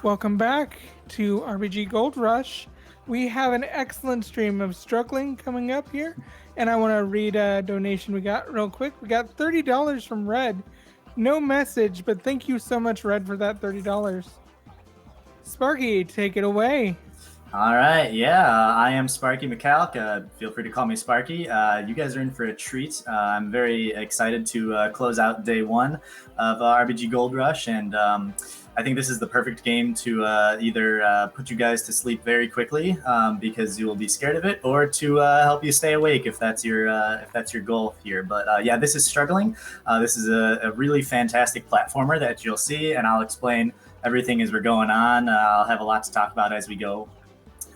Welcome back to RBG Gold Rush. We have an excellent stream of struggling coming up here, and I want to read a donation we got real quick. We got $30 from Red. No message, but thank you so much, Red, for that $30. Sparky, take it away. All right, I am Sparkymccalc. Feel free to call me Sparky. You guys are in for a treat. I'm very excited to close out day one of RBG Gold Rush, and I think this is the perfect game to either put you guys to sleep very quickly because you will be scared of it, or to help you stay awake if that's your goal here. But yeah, this is struggling. This is a really fantastic platformer that you'll see, and I'll explain everything as we're going on. I'll have a lot to talk about as we go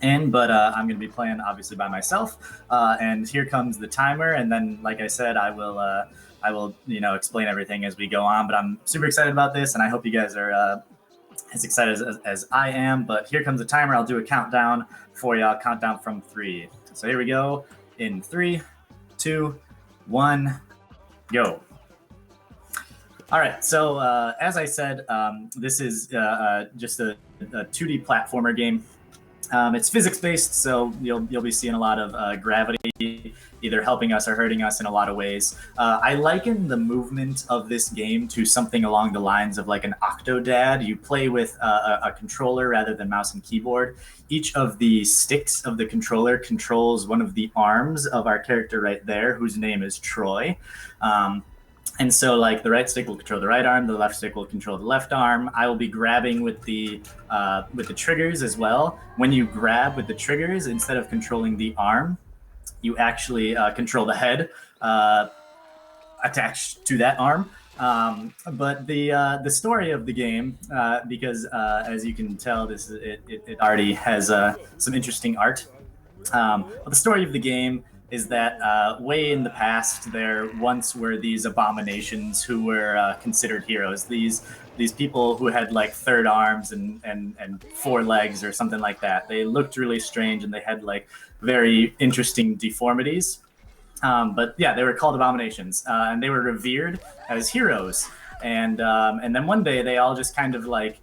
in, but I'm going to be playing obviously by myself. And here comes the timer, and then, like I said, I will explain everything as we go on. But I'm super excited about this, and I hope you guys are as excited as I am. But here comes the timer. I'll do a countdown for you. I'll count down from 3. So here we go. In 3, 2, 1, go. All right, so as I said, this is just a 2D platformer game. It's physics-based, so you'll be seeing a lot of gravity either helping us or hurting us in a lot of ways. I liken the movement of this game to something along the lines of like an Octodad. You play with a controller rather than mouse and keyboard. Each of the sticks of the controller controls one of the arms of our character right there, whose name is Troy. And so, like, the right stick will control the right arm, the left stick will control the left arm. I will be grabbing with the triggers as well. When you grab with the triggers, instead of controlling the arm, you actually control the head attached to that arm. But the story of the game, because as you can tell, it already has some interesting art. But the story of the game is that way in the past, there once were these abominations who were considered heroes. These people who had like third arms and 4 legs or something like that. They looked really strange, and they had like very interesting deformities. But yeah, they were called abominations, and they were revered as heroes. And then one day they all just kind of like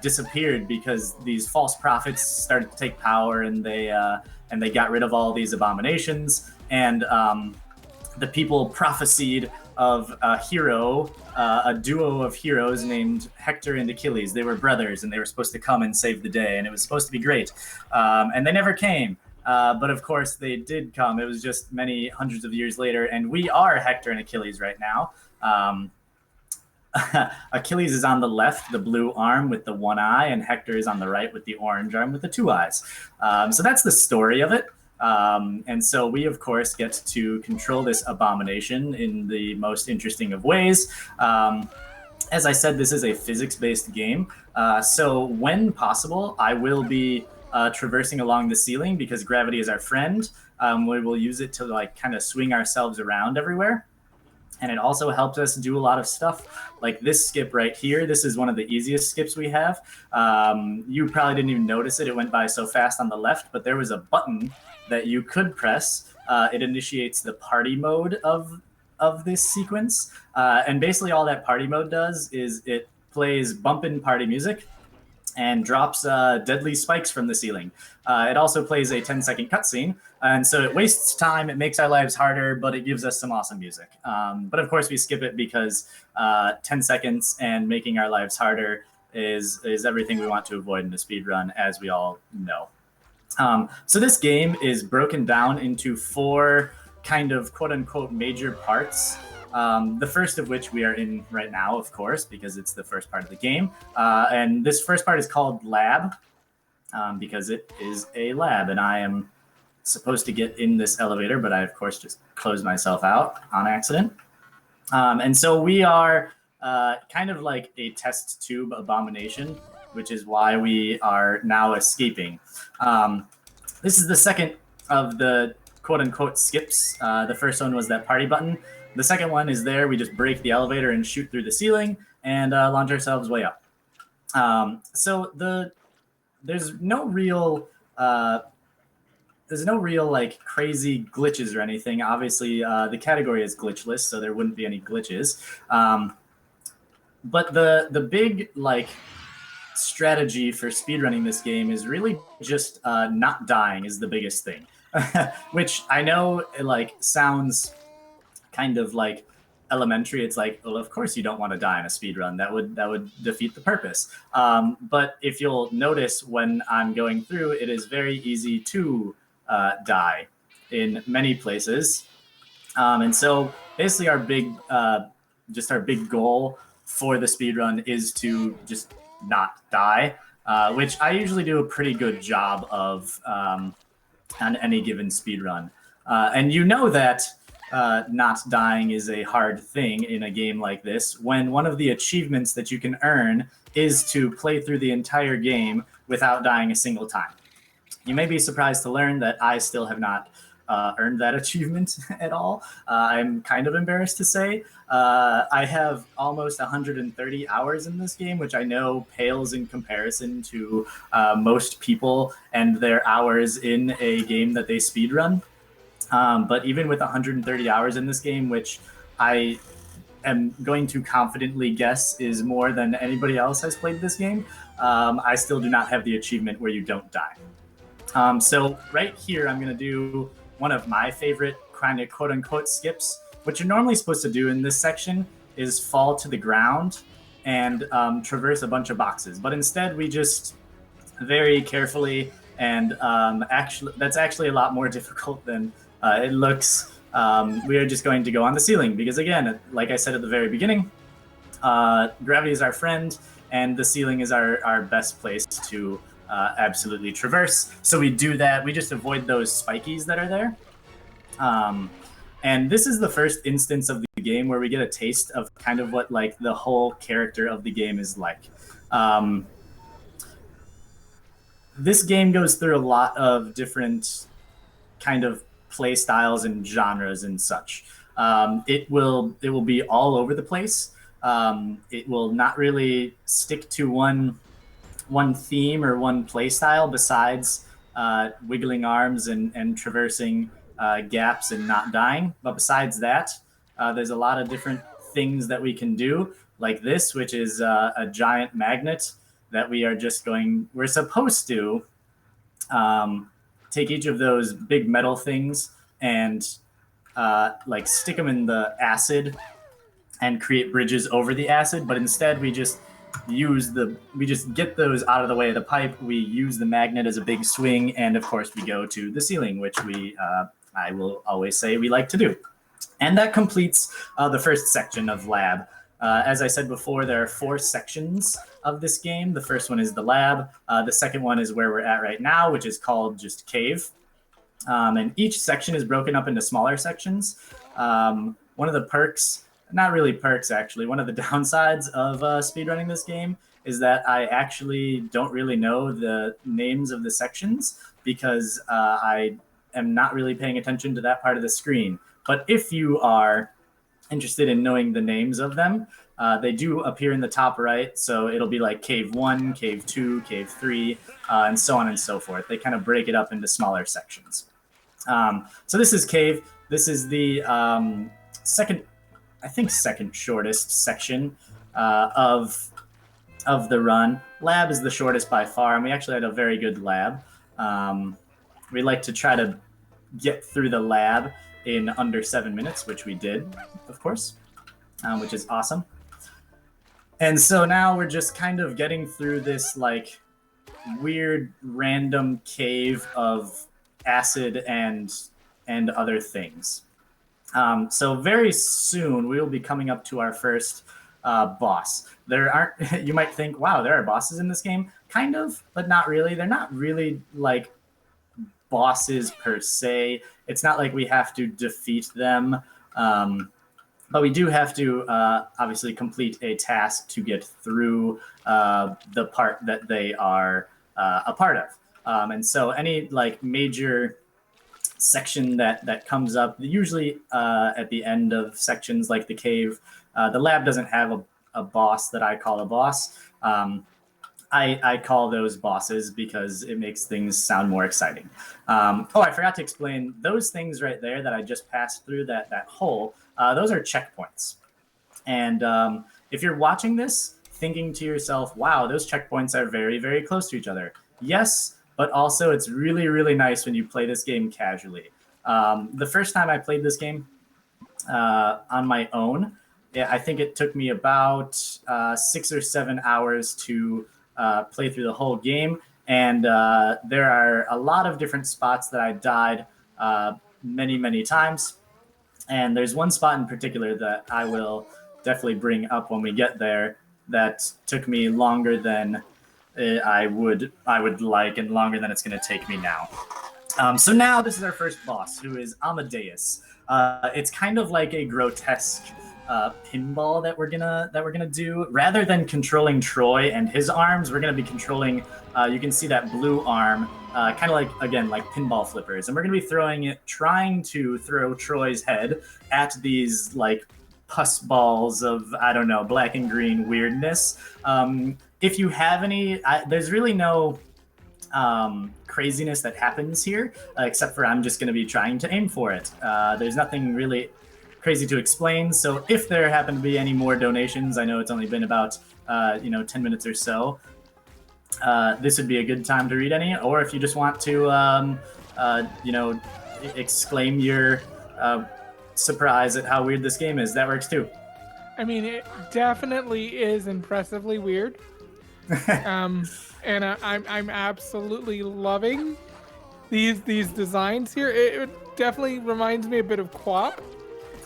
disappeared because these false prophets started to take power, and they got rid of all these abominations, and the people prophesied of a hero, a duo of heroes named Hector and Achilles. They were brothers, and they were supposed to come and save the day, and it was supposed to be great. And they never came. But of course they did come. It was just many hundreds of years later, and we are Hector and Achilles right now. Achilles is on the left, the blue arm with the 1 eye, and Hector is on the right with the orange arm with the 2 eyes. So that's the story of it. And so we, of course, get to control this abomination in the most interesting of ways. As I said, this is a physics-based game. So when possible, I will be traversing along the ceiling because gravity is our friend. We will use it to like kind of swing ourselves around everywhere. And it also helps us do a lot of stuff like this skip right here. This is one of the easiest skips we have. You probably didn't even notice it. It went by so fast on the left, but there was a button that you could press. It initiates the party mode of this sequence. And basically all that party mode does is it plays bumpin' party music and drops deadly spikes from the ceiling. It also plays a 10-second cutscene, and so it wastes time, it makes our lives harder, but it gives us some awesome music. But of course we skip it because 10 seconds and making our lives harder is everything we want to avoid in a speed run, as we all know. So this game is broken down into 4 kind of quote-unquote major parts. The first of which we are in right now, of course, because it's the first part of the game. And this first part is called Lab, because it is a lab, and I am supposed to get in this elevator, but I, of course, just closed myself out on accident. And so we are kind of like a test tube abomination, which is why we are now escaping. This is the second of the quote-unquote skips. The first one was that party button. The second one is there. We just break the elevator and shoot through the ceiling and launch ourselves way up. So there's no real like crazy glitches or anything. Obviously, the category is glitchless, so there wouldn't be any glitches. But the big like strategy for speedrunning this game is really just not dying is the biggest thing, which I know like sounds kind of like elementary. It's like, well, of course you don't want to die in a speed run. That would defeat the purpose. But if you'll notice when I'm going through, it is very easy to die in many places. And so basically our big goal for the speed run is to just not die, which I usually do a pretty good job of on any given speed run. And you know that not dying is a hard thing in a game like this when one of the achievements that you can earn is to play through the entire game without dying a single time. You may be surprised to learn that I still have not earned that achievement at all. I'm kind of embarrassed to say. I have almost 130 hours in this game, which I know pales in comparison to most people and their hours in a game that they speedrun. But even with 130 hours in this game, which I am going to confidently guess is more than anybody else has played this game, I still do not have the achievement where you don't die. So right here, I'm going to do one of my favorite kind of quote-unquote skips. What you're normally supposed to do in this section is fall to the ground and traverse a bunch of boxes. But instead, we just very carefully and that's actually a lot more difficult than it looks. We are just going to go on the ceiling because, again, like I said at the very beginning, gravity is our friend, and the ceiling is our best place to absolutely traverse. So we do that. We just avoid those spikies that are there. And this is the first instance of the game where we get a taste of kind of what like the whole character of the game is like. This game goes through a lot of different kind of play styles and genres and such. It will be all over the place. It will not really stick to one theme or one play style besides wiggling arms and traversing gaps and not dying. But besides that, there's a lot of different things that we can do, like this, which is a giant magnet that we're supposed to take each of those big metal things and like stick them in the acid and create bridges over the acid. But instead we just get those out of the way of the pipe. We use the magnet as a big swing, and of course we go to the ceiling, which I will always say we like to do. And that completes the first section of lab. As I said before, there are 4 sections of this game. The first one is the lab. The second one is where we're at right now, which is called just cave. And each section is broken up into smaller sections. One of the perks, not really perks actually, one of the downsides of speedrunning this game is that I actually don't really know the names of the sections because I am not really paying attention to that part of the screen. But if you are interested in knowing the names of them, they do appear in the top right. So it'll be like cave 1, cave 2, cave 3, and so on and so forth. They kind of break it up into smaller sections. So this is cave. This is the second shortest section of the run. Lab is the shortest by far, and we actually had a very good lab. We like to try to get through the lab in under 7 minutes, which we did, of course, which is awesome. And so now we're just kind of getting through this like weird random cave of acid and other things. So very soon we will be coming up to our first boss. You might think, wow, there are bosses in this game. Kind of, but not really. They're not really like bosses per se. It's not like we have to defeat them. But we do have to obviously complete a task to get through the part that they are a part of. And so any like major section that comes up, usually at the end of sections like the cave, the lab doesn't have a boss that I call a boss. I call those bosses because it makes things sound more exciting. I forgot to explain those things right there that I just passed through that hole. Those are checkpoints. And if you're watching this, thinking to yourself, wow, those checkpoints are very, very close to each other. Yes, but also it's really, really nice when you play this game casually. The first time I played this game on my own, I think it took me about 6 or 7 hours to play through the whole game. And there are a lot of different spots that I died many, many times. And there's one spot in particular that I will definitely bring up when we get there that took me longer than I would like, and longer than it's going to take me now. So now this is our first boss, who is Amadeus. It's kind of like a grotesque pinball that we're gonna do. Rather than controlling Troy and his arms, we're gonna be controlling. You can see that blue arm, kind of like, again, like pinball flippers, and we're gonna be trying to throw Troy's head at these like pus balls of, I don't know, black and green weirdness. If you have any, there's really no craziness that happens here, except for I'm just going to be trying to aim for it. There's nothing really crazy to explain. So if there happen to be any more donations, I know it's only been about 10 minutes or so. This would be a good time to read any, or if you just want to exclaim your surprise at how weird this game is, that works too. I mean, it definitely is impressively weird. And I'm absolutely loving these designs here. It definitely reminds me a bit of QWOP.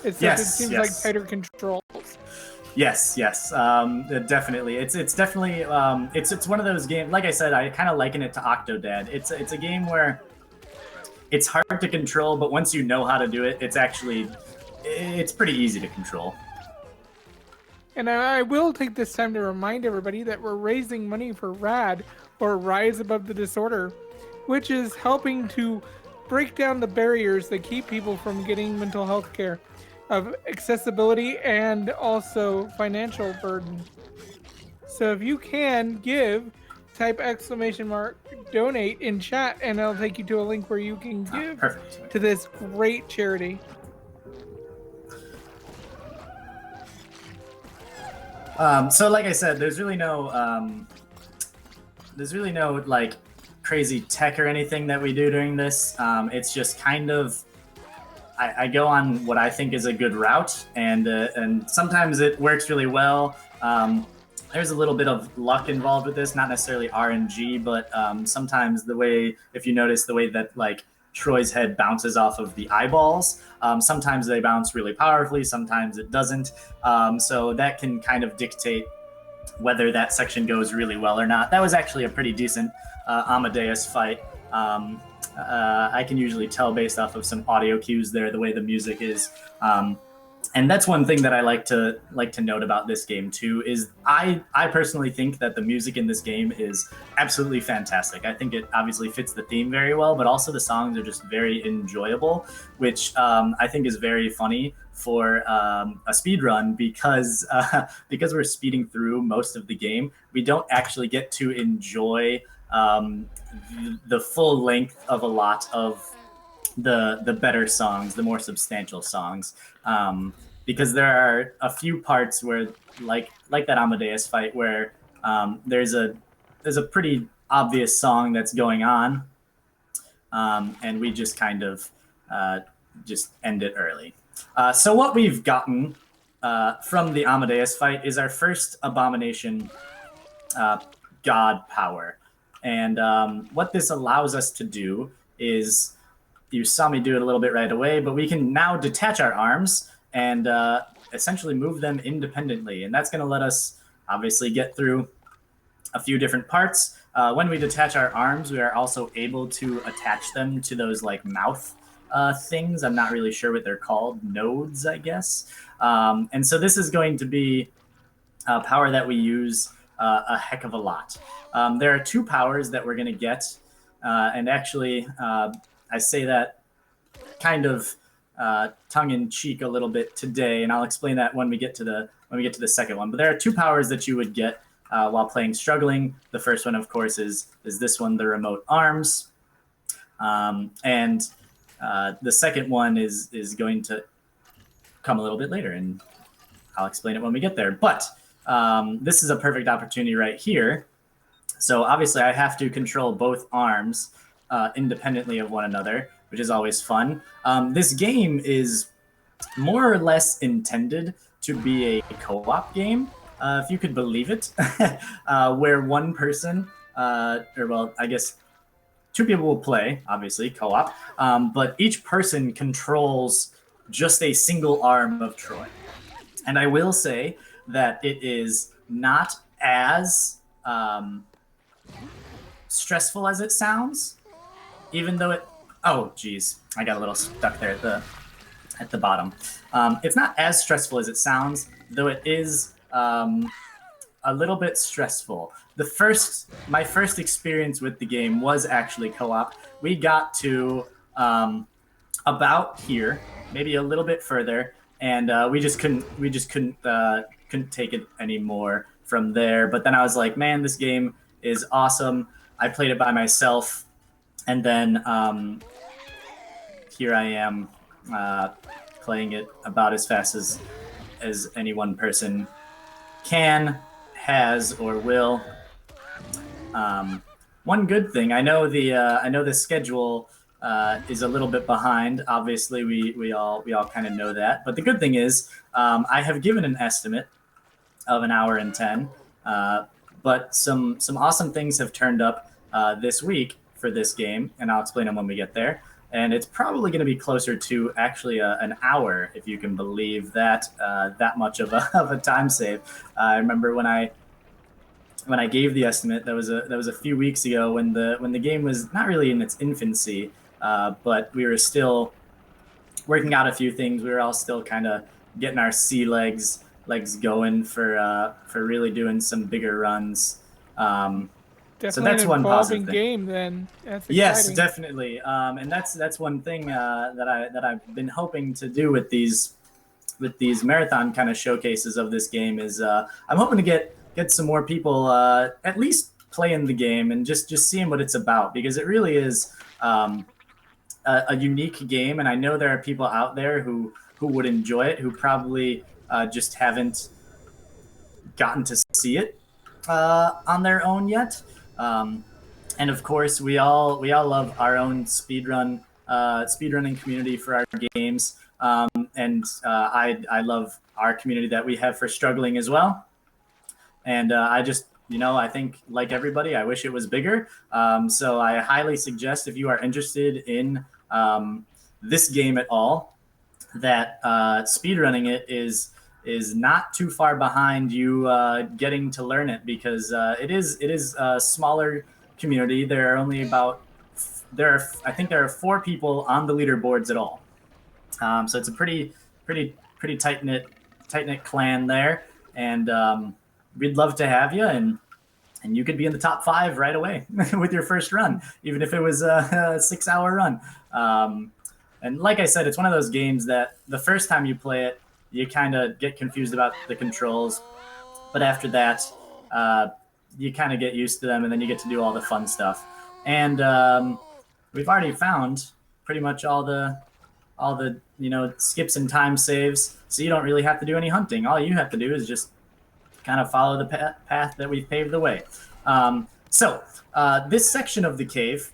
It seems like tighter controls. Yes, definitely. It's definitely it's one of those games. Like I said, I kind of liken it to Octodad. It's a game where it's hard to control, but once you know how to do it, it's pretty easy to control. And I will take this time to remind everybody that we're raising money for RAD, or Rise Above the Disorder, which is helping to break down the barriers that keep people from getting mental health care, of accessibility and also financial burden. So if you can give, type !donate in chat, and it'll take you to a link where you can give to this great charity. So like I said, there's really no like crazy tech or anything that we do during this. It's just kind of I go on what I think is a good route, and sometimes it works really well. There's a little bit of luck involved with this, not necessarily RNG, but sometimes if you notice the way that like Troy's head bounces off of the eyeballs. Sometimes they bounce really powerfully, sometimes it doesn't. So that can kind of dictate whether that section goes really well or not. That was actually a pretty decent Amadeus fight. I can usually tell based off of some audio cues there, the way the music is. And that's one thing that I like to note about this game too, is I personally think that the music in this game is absolutely fantastic. I think it obviously fits the theme very well, but also the songs are just very enjoyable, which I think is very funny for a speed run, because we're speeding through most of the game. We don't actually get to enjoy the full length of a lot of the better songs, the more substantial songs, because there are a few parts where, like that Amadeus fight, where there's a pretty obvious song that's going on, and we just kind of just end it early. So what we've gotten from the Amadeus fight is our first abomination god power, and what this allows us to do is, you saw me do it a little bit right away, but we can now detach our arms and essentially move them independently. And that's going to let us obviously get through a few different parts. When we detach our arms, we are also able to attach them to those like mouth things. I'm not really sure what they're called. Nodes, I guess. And so this is going to be a power that we use a heck of a lot. There are two powers that we're going to get. And actually, I say that kind of tongue-in-cheek a little bit today, and I'll explain that when we get to the second one. But there are two powers that you would get while playing Struggling. The first one, of course, is this one, the remote arms, and the second one is going to come a little bit later, and I'll explain it when we get there. But this is a perfect opportunity right here. So obviously I have to control both arms independently of one another, which is always fun. This game is more or less intended to be a co-op game, if you could believe it, where one person, or well, I guess two people will play, obviously, co-op, but each person controls just a single arm of Troy. And I will say that it is not as stressful as it sounds, even though it. Oh, geez, I got a little stuck there at the bottom. It's not as stressful as it sounds, though it is a little bit stressful. My first experience with the game was actually co-op. We got to about here, maybe a little bit further, and we just couldn't take it anymore from there. But then I was like, man, this game is awesome. I played it by myself, and then here I am playing it about as fast as any one person can, has, or will. One good thing, I know the schedule is a little bit behind. Obviously, we all kind of know that. But the good thing is, I have given an estimate of an hour and 10. But some awesome things have turned up this week for this game, and I'll explain them when we get there. And it's probably going to be closer to actually an hour, if you can believe that. That much of a time save. I remember when I gave the estimate, that was a few weeks ago when the game was not really in its infancy, but we were still working out a few things. We were all still kind of getting our sea legs going for really doing some bigger runs. So that's one positive thing. Game then. That's exciting. Yes, definitely. And that's one thing that I've been hoping to do with these marathon kind of showcases of this game is I'm hoping to get some more people at least playing the game and just seeing what it's about, because it really is a unique game, and I know there are people out there who would enjoy it, who probably just haven't gotten to see it on their own yet. And of course, we all love our own speedrunning community for our games, and I love our community that we have for struggling as well. And I just, I think like everybody, I wish it was bigger. So I highly suggest, if you are interested in this game at all, that speedrunning it is not too far behind you getting to learn it, because it is a smaller community. There are only I think there are 4 people on the leaderboards at all. So it's a pretty tight knit clan there, and we'd love to have you, and you could be in the top 5 right away with your first run, even if it was a 6-hour run. And like I said, it's one of those games that the first time you play it, you kind of get confused about the controls, but after that, you kind of get used to them, and then you get to do all the fun stuff. And we've already found pretty much all the skips and time saves, so you don't really have to do any hunting. All you have to do is just kind of follow the path that we've paved the way. So this section of the cave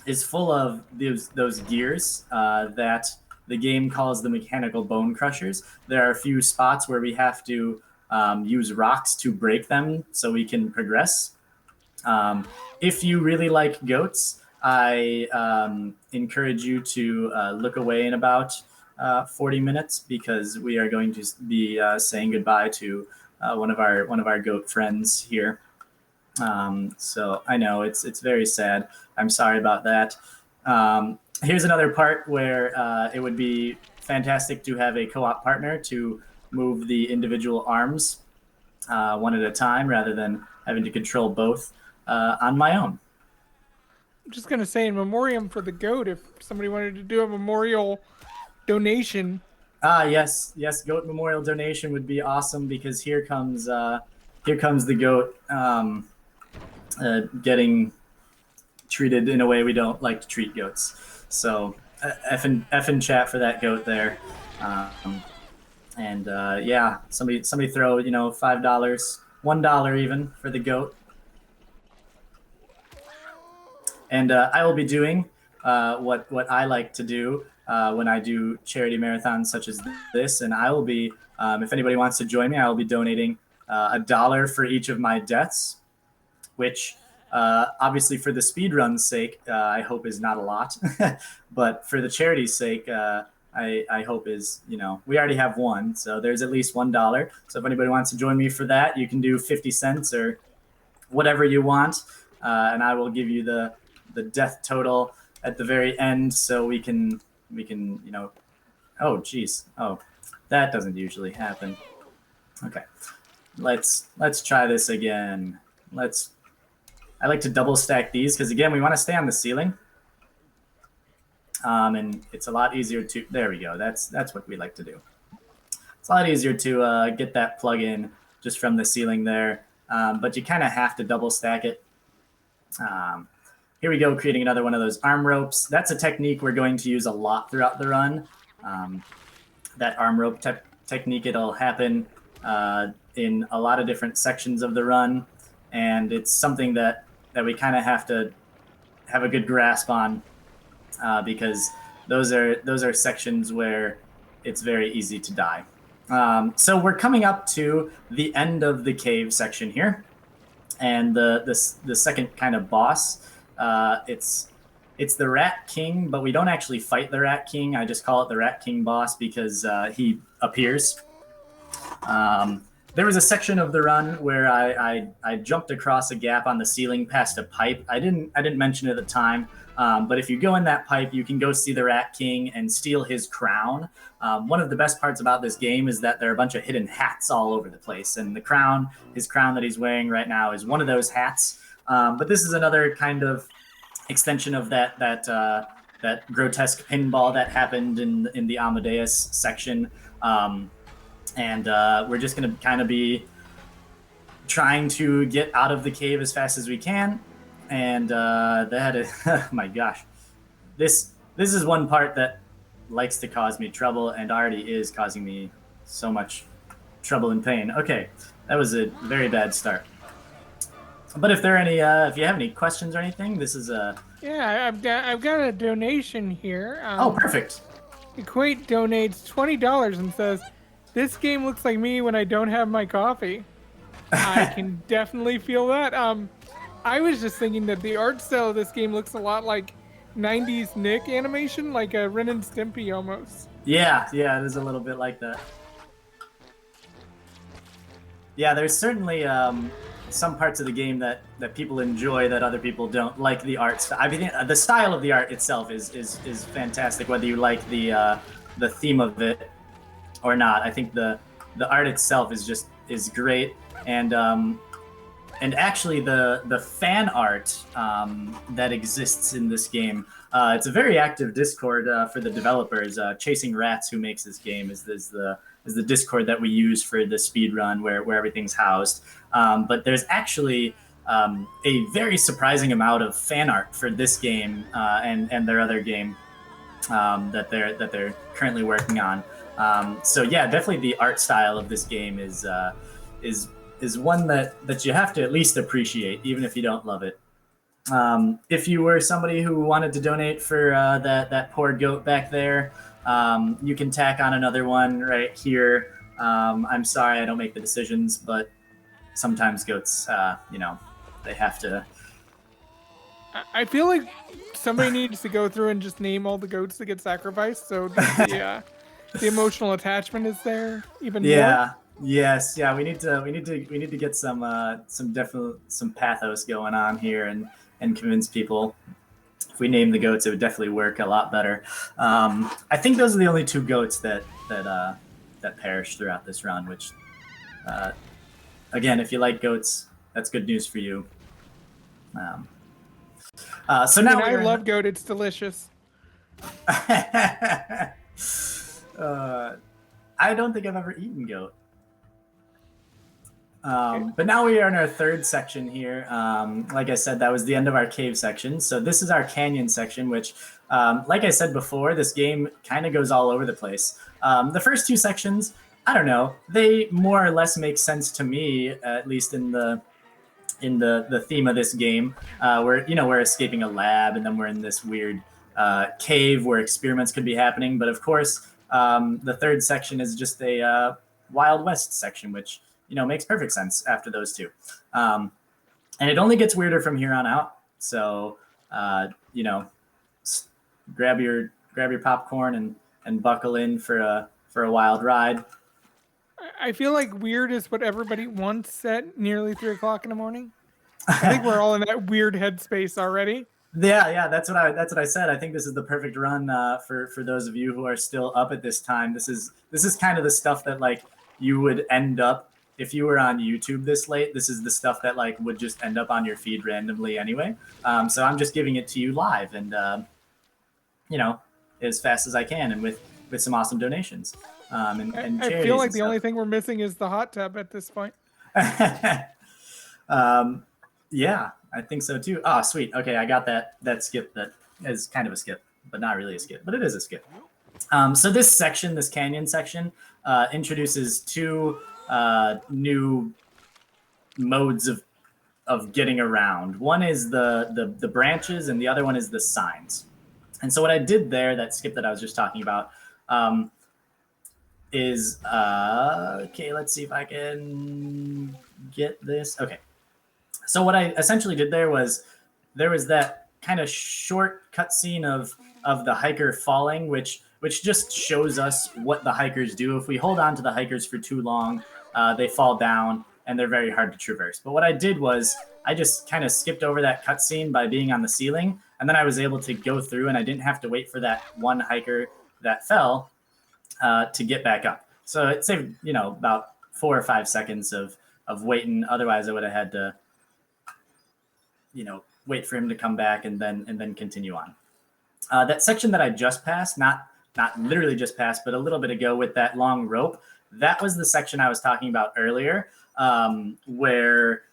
is full of those gears that the game calls the mechanical bone crushers. There are a few spots where we have to use rocks to break them so we can progress. If you really like goats, I encourage you to look away in about 40 minutes, because we are going to be saying goodbye to one of our goat friends here. So I know it's very sad. I'm sorry about that. Here's another part where it would be fantastic to have a co-op partner to move the individual arms one at a time, rather than having to control both on my own. I'm just gonna say, in memoriam for the goat, if somebody wanted to do a memorial donation. Yes, goat memorial donation would be awesome, because here comes the goat getting treated in a way we don't like to treat goats. So F in chat for that goat there. And yeah, somebody throw $5, $1 even for the goat. And I will be doing what I like to do when I do charity marathons such as this. And I will be, if anybody wants to join me, I will be donating $1 for each of my deaths, which obviously for the speedrun's sake, I hope is not a lot. But for the charity's sake, I hope is, we already have one. So there's at least $1. So if anybody wants to join me for that, you can do 50 cents or whatever you want. And I will give you the death total at the very end, so we can oh geez, oh, that doesn't usually happen. Okay, let's try this again. I like to double stack these because again we want to stay on the ceiling, and it's a lot easier to, there we go, that's what we like to do. It's a lot easier to get that plug in just from the ceiling there, but you kind of have to double stack it. Here we go, creating another one of those arm ropes. That's a technique we're going to use a lot throughout the run. That arm rope technique, it'll happen in a lot of different sections of the run, and it's something that we kind of have to have a good grasp on because those are sections where it's very easy to die. So we're coming up to the end of the cave section here, and the second kind of boss. It's the Rat King, but we don't actually fight the Rat King. I just call it the Rat King boss because he appears. There was a section of the run where I jumped across a gap on the ceiling past a pipe. I didn't mention it at the time, but if you go in that pipe, you can go see the Rat King and steal his crown. One of the best parts about this game is that there are a bunch of hidden hats all over the place, and his crown that he's wearing right now is one of those hats. But this is another kind of extension of that grotesque pinball that happened in the Amadeus section, and we're just going to kind of be trying to get out of the cave as fast as we can. And that is, oh my gosh, this is one part that likes to cause me trouble and already is causing me so much trouble and pain. Okay, that was a very bad start. But if there are any, if you have any questions or anything, this is a. Yeah, I've got a donation here. Oh, perfect. Equate donates $20 and says, "This game looks like me when I don't have my coffee." I can definitely feel that. I was just thinking that the art style of this game looks a lot like 90s Nick animation, like a Ren and Stimpy almost. Yeah, it is a little bit like that. Yeah, there's certainly some parts of the game that people enjoy that other people don't, like the art. I mean, the style of the art itself is fantastic, whether you like the theme of it or not. I think the art itself is great, and actually the fan art that exists in this game. It's a very active Discord for the developers. Chasing Rats, who makes this game, is the Discord that we use for the speed run where everything's housed. But there's actually a very surprising amount of fan art for this game and their other game that they're currently working on. So yeah, definitely the art style of this game is one that you have to at least appreciate, even if you don't love it. If you were somebody who wanted to donate for that poor goat back there, you can tack on another one right here. I'm sorry I don't make the decisions, but sometimes goats, they have to. I feel like somebody needs to go through and just name all the goats that get sacrificed, so the emotional attachment is there even more. Yes. Yeah. We need to get some pathos going on here and convince people. If we name the goats, it would definitely work a lot better. I think those are the only two goats that perish throughout this run. Which, again, if you like goats, that's good news for you. So now I love goat. It's delicious. I don't think I've ever eaten goat. But now we are in our third section here. Like I said, that was the end of our cave section. So this is our canyon section, which, like I said before, this game kind of goes all over the place. The first two sections, I don't know. They more or less make sense to me, at least in the theme of this game, where we're escaping a lab and then we're in this weird cave where experiments could be happening. But of course, the third section is just a Wild West section, which makes perfect sense after those two, and it only gets weirder from here on out. So grab your popcorn and buckle in for a wild ride. I feel like weird is what everybody wants at nearly 3 o'clock in the morning. I think we're all in that weird headspace already. Yeah, that's what I said. I think this is the perfect run for those of you who are still up at this time. This is kind of the stuff that like you would end up if you were on YouTube this late. This is the stuff that like would just end up on your feed randomly anyway. So I'm just giving it to you live and as fast as I can and with some awesome donations. And I feel like the only thing we're missing is the hot tub at this point. Yeah, I think so too. Oh, sweet. Okay, I got that skip that is kind of a skip, but not really a skip, but it is a skip. So this section, this canyon section, introduces two new modes of getting around. One is the branches, and the other one is the signs. And so what I did there, that skip that I was just talking about, is okay. Let's see if I can get this. Okay. So what I essentially did there was that kind of short cutscene of the hiker falling, which just shows us what the hikers do. If we hold on to the hikers for too long, they fall down and they're very hard to traverse. But what I did was I just kind of skipped over that cutscene by being on the ceiling, and then I was able to go through, and I didn't have to wait for that one hiker that fell to get back up. So it saved about 4 or 5 seconds of waiting. Otherwise, I would have had to wait for him to come back and then continue on. That section that I just passed, not literally just passed, but a little bit ago with that long rope, that was the section I was talking about earlier, where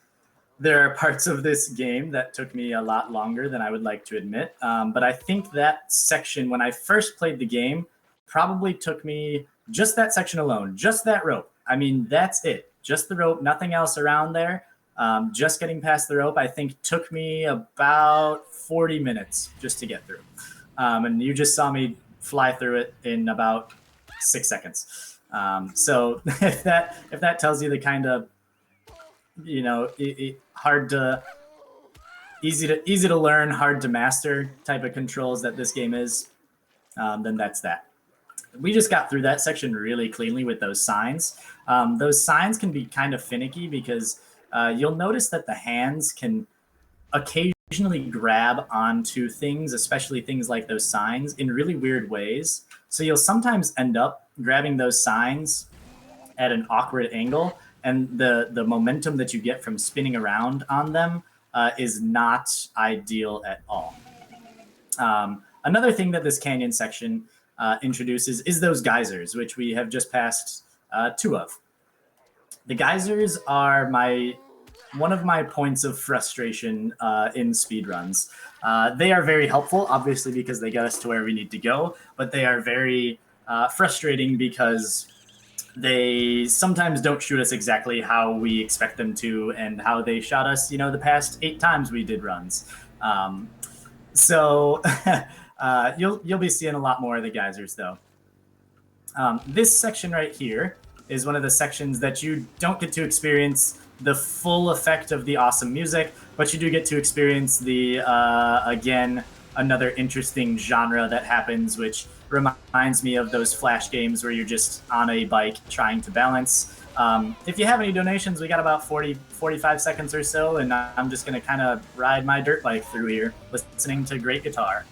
there are parts of this game that took me a lot longer than I would like to admit. But I think that section, when I first played the game, probably took me just that section alone, just that rope. I mean, that's it. Just the rope, nothing else around there. Just getting past the rope, I think, took me about 40 minutes just to get through. And you just saw me fly through it in about 6 seconds. So if that tells you the kind of, easy to learn, hard to master type of controls that this game is, then that's that. We just got through that section really cleanly with those signs. Those signs can be kind of finicky because you'll notice that the hands can occasionally grab onto things, especially things like those signs, in really weird ways. So you'll sometimes end up grabbing those signs at an awkward angle, and the momentum that you get from spinning around on them is not ideal at all. Another thing that this canyon section introduces is those geysers, which we have just passed 2 of. The geysers are one of my points of frustration in speedruns. They are very helpful, obviously, because they get us to where we need to go, but they are very frustrating because they sometimes don't shoot us exactly how we expect them to and how they shot us, the past 8 times we did runs. So you'll be seeing a lot more of the geysers, though. This section right here is one of the sections that you don't get to experience the full effect of the awesome music, but you do get to experience the, again, another interesting genre that happens, which reminds me of those Flash games where you're just on a bike trying to balance. If you have any donations, we got about 45 seconds or so, and I'm just going to kind of ride my dirt bike through here, listening to great guitar.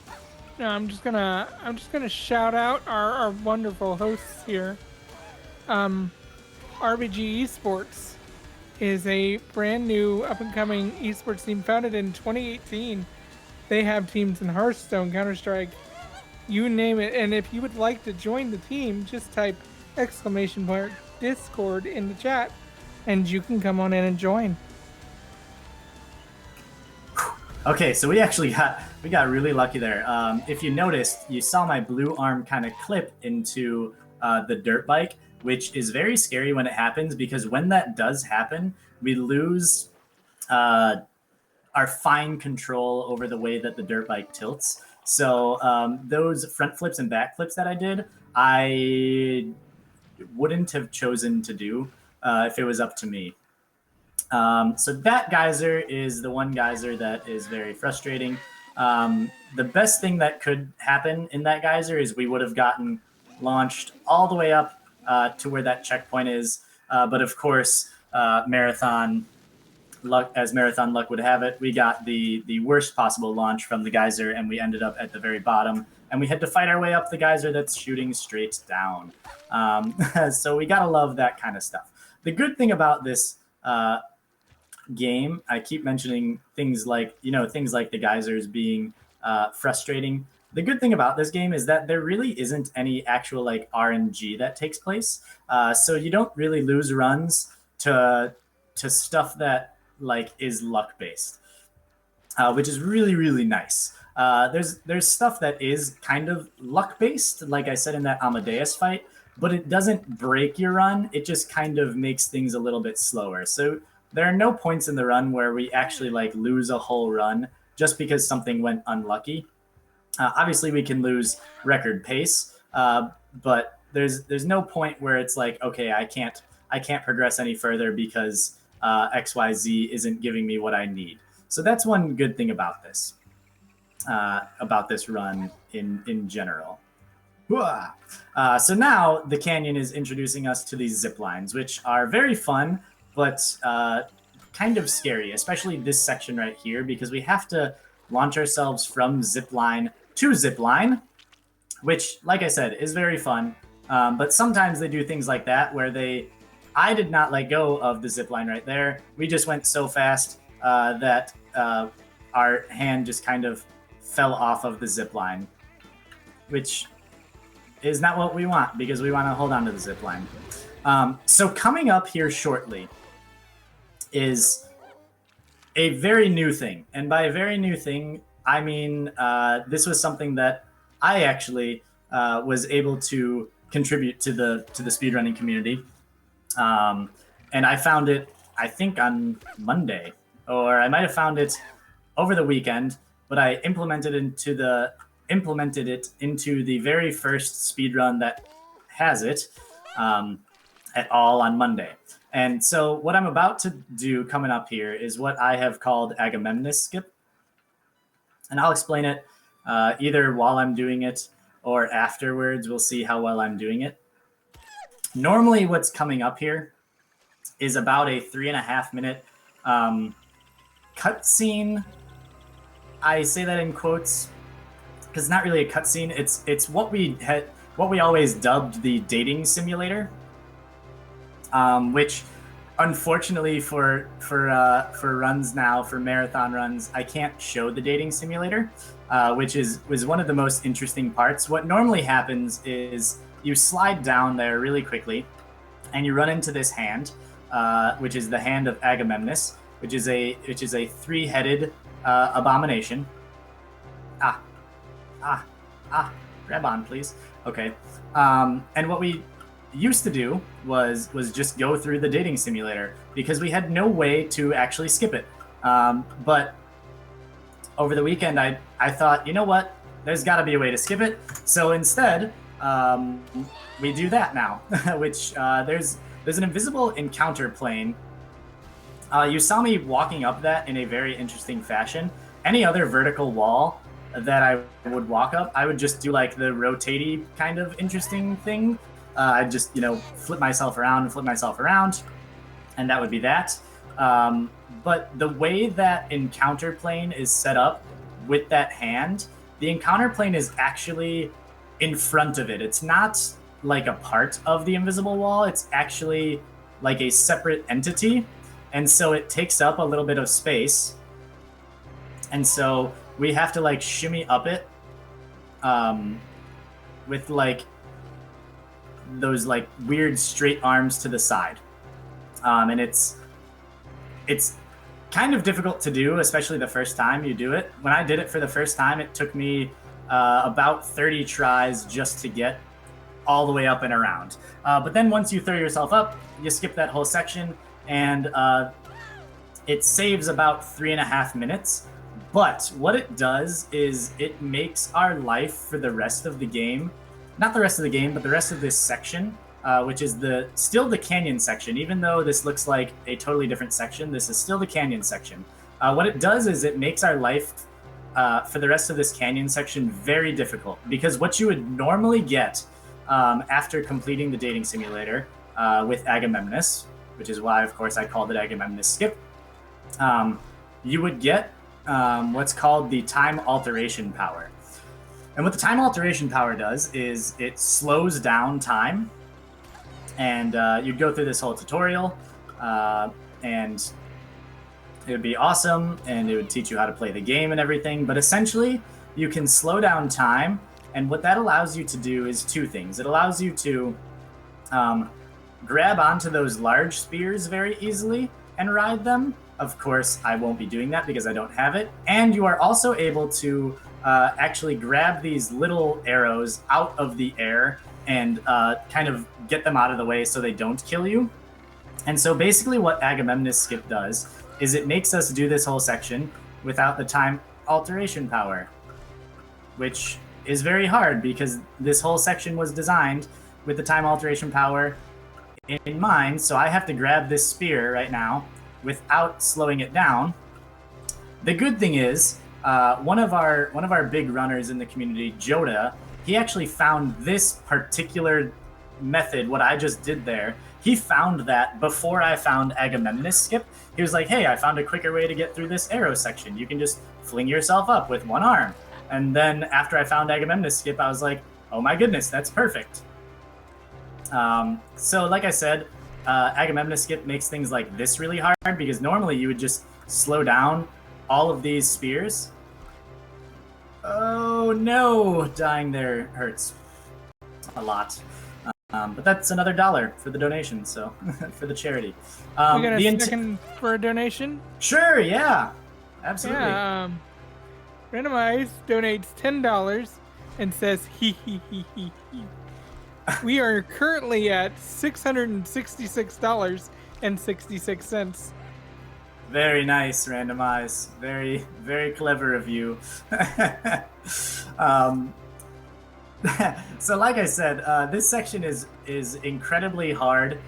No, I'm just gonna shout out our wonderful hosts here. RBG Esports is a brand new up-and-coming esports team founded in 2018. They have teams in Hearthstone, Counter-Strike, you name it. And if you would like to join the team, just type !Discord in the chat, and you can come on in and join. Okay, so we got really lucky there. If you noticed, you saw my blue arm kind of clip into the dirt bike, which is very scary when it happens, because when that does happen, we lose our fine control over the way that the dirt bike tilts. So those front flips and back flips that I did, I wouldn't have chosen to do if it was up to me. So that geyser is the one geyser that is very frustrating. The best thing that could happen in that geyser is we would have gotten launched all the way up to where that checkpoint is. But of course, marathon luck would have it, we got the worst possible launch from the geyser, and we ended up at the very bottom, and we had to fight our way up the geyser that's shooting straight down. So we gotta love that kind of stuff. The good thing about this game, I keep mentioning things like the geysers being frustrating. The good thing about this game is that there really isn't any actual like RNG that takes place. So you don't really lose runs to stuff that like is luck based, which is really, really nice. There's stuff that is kind of luck based, like I said in that Amadeus fight, but it doesn't break your run. It just kind of makes things a little bit slower. So there are no points in the run where we actually like lose a whole run just because something went unlucky. Obviously, we can lose record pace, but there's no point where it's like, okay, I can't progress any further because XYZ isn't giving me what I need. So that's one good thing about this run in general. So now the canyon is introducing us to these zip lines, which are very fun, but kind of scary, especially this section right here, because we have to launch ourselves from zip line to zip line, which, like I said, is very fun. But sometimes they do things like that where I did not let go of the zip line right there. We just went so fast that our hand just kind of fell off of the zip line, which is not what we want, because we want to hold on to the zip line. So coming up here shortly is a very new thing. And by a very new thing, I mean this was something that I actually was able to contribute to the speedrunning community. And I found it, I think, on Monday, or I might have found it over the weekend, but I implemented it into the very first speedrun that has it at all on Monday. And so what I'm about to do coming up here is what I have called Agamemnus skip. And I'll explain it either while I'm doing it or afterwards. We'll see how well I'm doing it. Normally what's coming up here is about a 3.5 minute cutscene. I say that in quotes because it's not really a cutscene. It's what we always dubbed the dating simulator, which unfortunately for runs now, for marathon runs, I can't show the dating simulator, which was one of the most interesting parts. What normally happens is you slide down there really quickly, and you run into this hand, which is the hand of Agamemnus, which is a 3-headed abomination. Grab on, please. Okay. And what we used to do was just go through the dating simulator because we had no way to actually skip it. But over the weekend, I thought, you know what? There's got to be a way to skip it. So instead, we do that now, which there's an invisible encounter plane. You saw me walking up that in a very interesting fashion. Any other vertical wall that I would walk up, I would just do like the rotatey kind of interesting thing. I'd just, flip myself around, and that would be that. But the way that encounter plane is set up with that hand, the encounter plane is actually in front of it. It's not like a part of the invisible wall. It's actually like a separate entity. And so it takes up a little bit of space. And so we have to like shimmy up it with like those like weird straight arms to the side. And it's kind of difficult to do, especially the first time you do it. When I did it for the first time, it took me about 30 tries just to get all the way up and around. But then once you throw yourself up, you skip that whole section, and it saves about 3.5 minutes. But what it does is it makes our life for the rest of the game, not the rest of the game, but the rest of this section, which is still the canyon section. Even though this looks like a totally different section, this is still the canyon section. What it does is it makes our life for the rest of this canyon section very difficult, because what you would normally get after completing the dating simulator with Agamemnus, which is why, of course, I called it Agamemnus Skip, you would get what's called the time alteration power. And what the time alteration power does is it slows down time, and you'd go through this whole tutorial, and it would be awesome, and it would teach you how to play the game and everything. But essentially, you can slow down time, and what that allows you to do is two things. It allows you to grab onto those large spears very easily and ride them. Of course, I won't be doing that because I don't have it. And you are also able to actually grab these little arrows out of the air and kind of get them out of the way so they don't kill you. And so basically what Agamemnus Skip does is it makes us do this whole section without the time alteration power, which is very hard because this whole section was designed with the time alteration power in mind. So I have to grab this spear right now without slowing it down. The good thing is, one of our big runners in the community, Joda, he actually found this particular method, what I just did there. He found that before I found Agamemnus Skip. He was like, hey, I found a quicker way to get through this arrow section. You can just fling yourself up with one arm. And then after I found Agamemnus Skip, I was like, oh my goodness, that's perfect. So like I said, Agamemnus Skip makes things like this really hard, because normally you would just slow down all of these spears. Oh no, dying there hurts a lot. But that's another $1 for the donation, so for the charity. We got a second for a donation? Sure, yeah. Absolutely. Yeah, Randomize donates $10 and says, he. We are currently at $666.66. Very nice, Randomize. Very, very clever of you. So like I said, this section is incredibly hard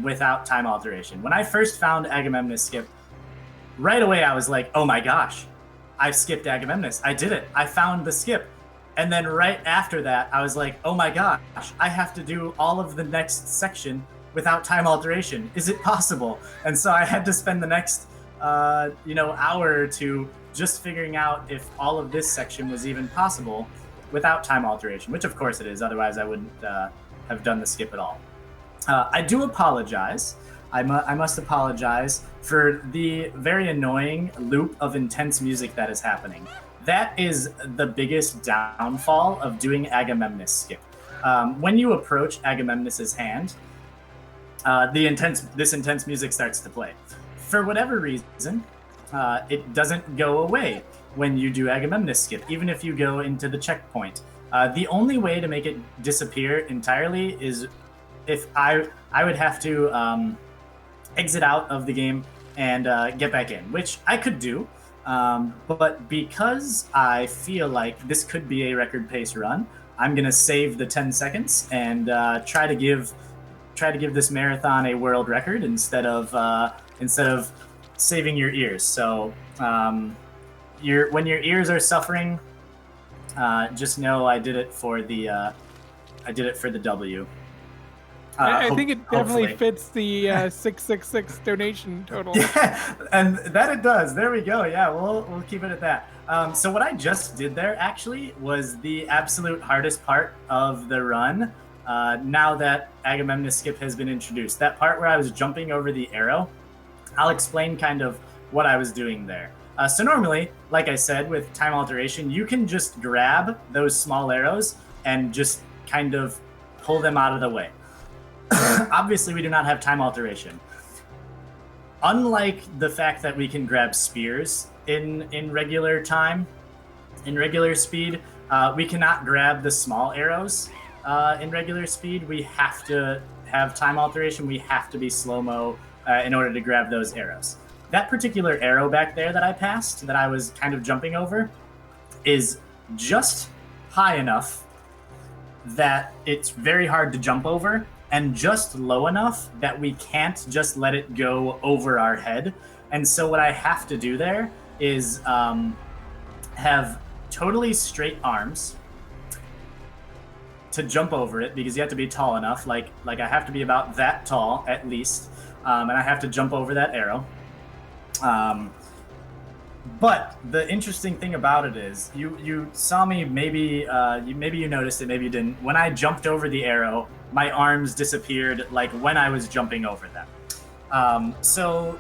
without time alteration. When I first found Agamemnus Skip, right away I was like, oh my gosh, I skipped Agamemnus. I did it. I found the skip. And then right after that, I was like, oh my gosh, I have to do all of the next section without time alteration. Is it possible? And so I had to spend the next hour or two just figuring out if all of this section was even possible without time alteration, which of course it is. Otherwise, I wouldn't have done the skip at all. I do apologize. I must apologize for the very annoying loop of intense music that is happening. That is the biggest downfall of doing Agamemnus Skip. When you approach Agamemnus's hand, this intense music starts to play. For whatever reason, it doesn't go away when you do Agamemnus Skip, even if you go into the checkpoint. The only way to make it disappear entirely is if I would have to exit out of the game and get back in, which I could do. But because I feel like this could be a record pace run, I'm gonna save the 10 seconds and try to give this marathon a world record instead of saving your ears. So when your ears are suffering, just know I did it for the W. I think it definitely fits the 666 donation total. Yeah, and that it does. There we go. Yeah, we'll keep it at that. So what I just did there actually was the absolute hardest part of the run. Now that Agamemnus Skip has been introduced, that part where I was jumping over the arrow, I'll explain kind of what I was doing there. So normally, like I said, with time alteration, you can just grab those small arrows and just kind of pull them out of the way. Obviously, we do not have time alteration. Unlike the fact that we can grab spears in regular time, in regular speed, we cannot grab the small arrows in regular speed, we have to have time alteration. We have to be slow-mo in order to grab those arrows. That particular arrow back there that I passed, that I was kind of jumping over, is just high enough that it's very hard to jump over, and just low enough that we can't just let it go over our head. And so what I have to do there is have totally straight arms to jump over it, because you have to be tall enough. Like I have to be about that tall at least, and I have to jump over that arrow. But the interesting thing about it is, you saw me, maybe you noticed it, maybe you didn't. When I jumped over the arrow, my arms disappeared like when I was jumping over them. So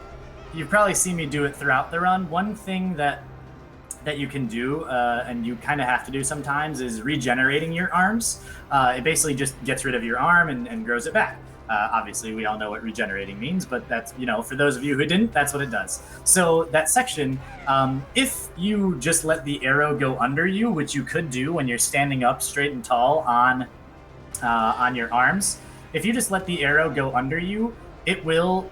you've probably seen me do it throughout the run. One thing that you can do, and you kind of have to do sometimes, is regenerating your arms. It basically just gets rid of your arm and grows it back. Obviously, we all know what regenerating means, but that's, for those of you who didn't, that's what it does. So that section, if you just let the arrow go under you, which you could do when you're standing up straight and tall on your arms, if you just let the arrow go under you, it will,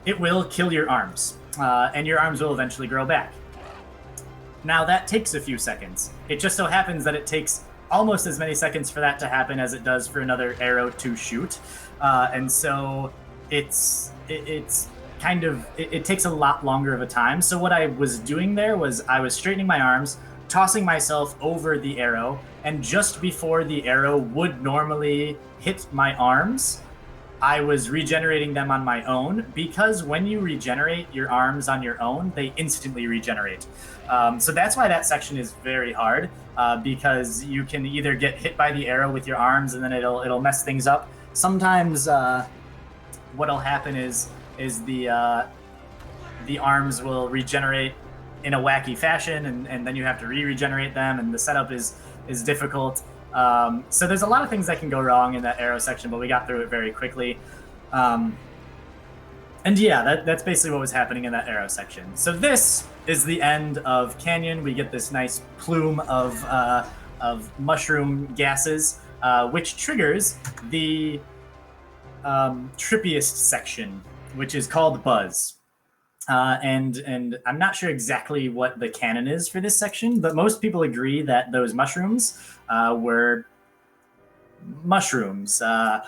it will kill your arms, and your arms will eventually grow back. Now, that takes a few seconds. It just so happens that it takes almost as many seconds for that to happen as it does for another arrow to shoot, and so it takes a lot longer of a time. So what I was doing there was I was straightening my arms, tossing myself over the arrow, and just before the arrow would normally hit my arms, I was regenerating them on my own, because when you regenerate your arms on your own, they instantly regenerate. So that's why that section is very hard, because you can either get hit by the arrow with your arms and then it'll mess things up. Sometimes what'll happen is the arms will regenerate in a wacky fashion, and then you have to regenerate them, and the setup is difficult. So there's a lot of things that can go wrong in that arrow section, but we got through it very quickly. And yeah, that's basically what was happening in that arrow section. So this is the end of Canyon. We get this nice plume of mushroom gases, which triggers the trippiest section, which is called Buzz. And I'm not sure exactly what the canon is for this section, but most people agree that those mushrooms were mushrooms, and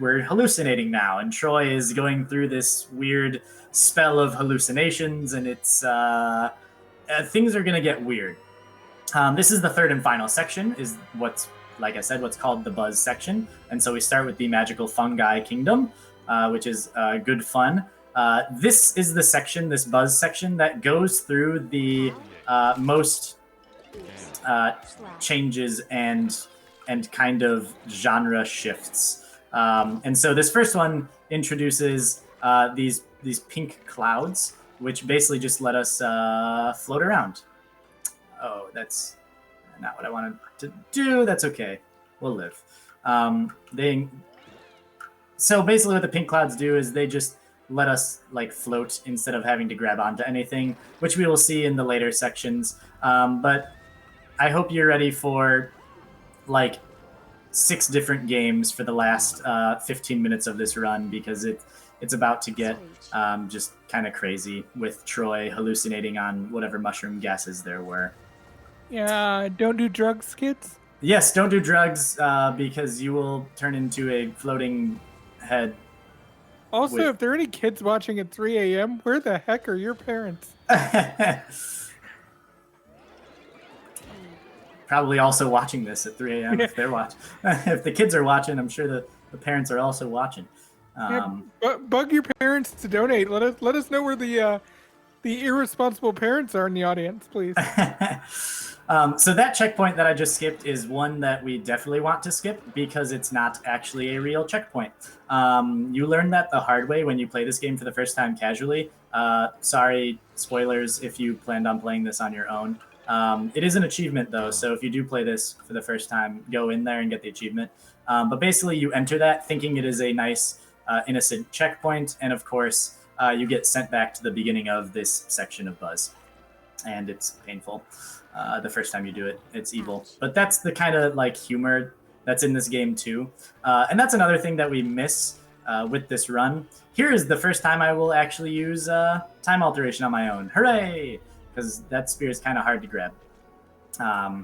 we're hallucinating now, and Troy is going through this weird spell of hallucinations, and it's things are gonna get weird. This is the third and final section, is what's called the Buzz section, and so we start with the magical fungi kingdom, which is good fun. This is the section, this Buzz section, that goes through the most changes and kind of genre shifts. And so this first one introduces these pink clouds, which basically just let us float around. Oh, that's not what I wanted to do. That's okay. We'll live. So basically what the pink clouds do is they just let us float instead of having to grab onto anything, which we will see in the later sections. But I hope you're ready for 6 different games for the last 15 minutes of this run, because it's about to get just kind of crazy with Troy hallucinating on whatever mushroom gases there were. Yeah, don't do drugs, kids. Yes, don't do drugs, because you will turn into a floating head. Also, if there are any kids watching at 3 a.m., where the heck are your parents? Probably also watching this at 3 a.m. if they're watching. If the kids are watching, I'm sure the parents are also watching. Bug your parents to donate. Let us know where the irresponsible parents are in the audience, please. So that checkpoint that I just skipped is one that we definitely want to skip, because it's not actually a real checkpoint. You learn that the hard way when you play this game for the first time casually. Sorry, spoilers if you planned on playing this on your own. It is an achievement, though, so if you do play this for the first time, go in there and get the achievement. But basically, you enter that thinking it is a nice, innocent checkpoint, and of course, you get sent back to the beginning of this section of Buzz, and it's painful. the first time you do it. It's evil. But that's the kind of like humor that's in this game too. And that's another thing that we miss with this run. Here is the first time I will actually use time alteration on my own. Hooray! Because that spear is kind of hard to grab. I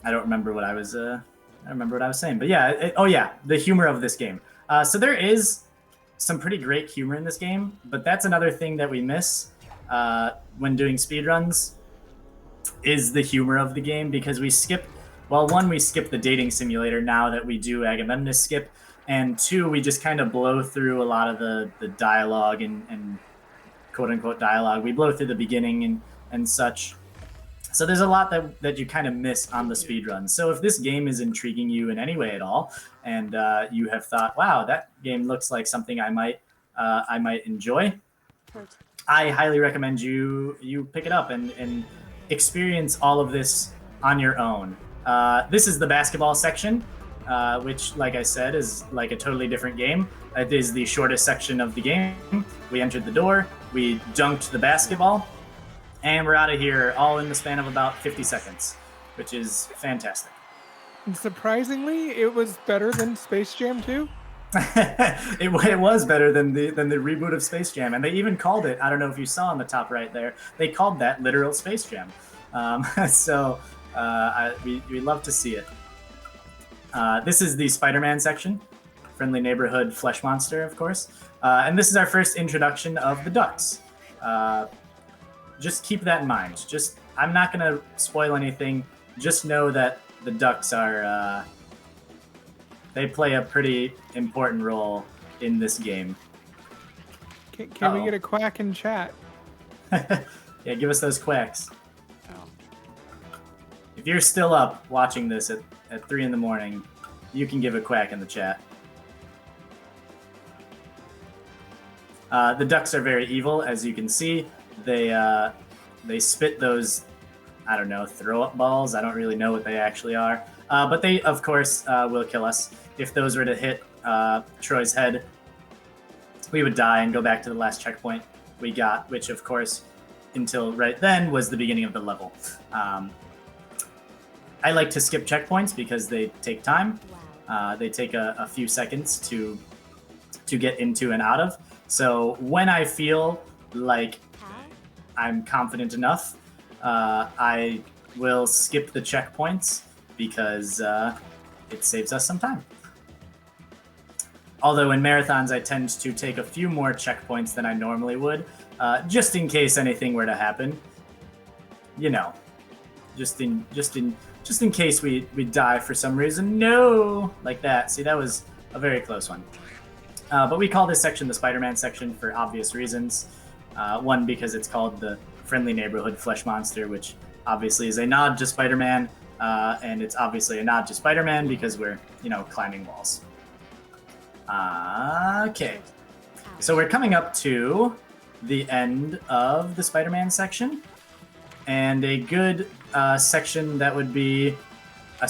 don't remember what I was. I don't remember what I was saying, but yeah. Oh yeah, the humor of this game. So there is some pretty great humor in this game, but that's another thing that we miss when doing speedruns is the humor of the game, because we skip. Well, one, we skip the dating simulator now that we do Agamemnus skip, and two, we just kind of blow through a lot of the dialogue and quote unquote dialogue. We blow through the beginning and such. So there's a lot that you kind of miss on the speedrun. So if this game is intriguing you in any way at all, and you have thought, wow, that game looks like something I might enjoy, I highly recommend you pick it up and experience all of this on your own. This is the basketball section, which, like I said, is like a totally different game. It is the shortest section of the game. We entered the door, we dunked the basketball, and we're out of here all in the span of about 50 seconds, which is fantastic. And surprisingly, it was better than Space Jam 2. It was better than the reboot of Space Jam, and they even called it. I don't know if you saw on the top right there. They called that literal Space Jam. So we love to see it. This is the Spider-Man section, friendly neighborhood flesh monster, of course, and this is our first introduction of the ducks. Just keep that in mind. I'm not gonna spoil anything. Just know that the ducks are. They play a pretty important role in this game. Can we get a quack in chat? Yeah, give us those quacks. If you're still up watching this at 3 in the morning, you can give a quack in the chat. The ducks are very evil, as you can see. They spit those, I don't know, throw-up balls. I don't really know what they actually are. But they, of course, will kill us. If those were to hit Troy's head, we would die and go back to the last checkpoint we got, which, of course, until right then, was the beginning of the level. I like to skip checkpoints because they take time. They take a few seconds to get into and out of. So when I feel like I'm confident enough, I will skip the checkpoints because it saves us some time. Although in marathons, I tend to take a few more checkpoints than I normally would, just in case anything were to happen. You know, just in case we die for some reason. No, like that. See, that was a very close one. But we call this section the Spider-Man section for obvious reasons. One, because it's called the Friendly Neighborhood Flesh Monster, which obviously is a nod to Spider-Man, and it's obviously a nod to Spider-Man because we're, climbing walls. Okay, so we're coming up to the end of the Spider-Man section, and a good section that would be a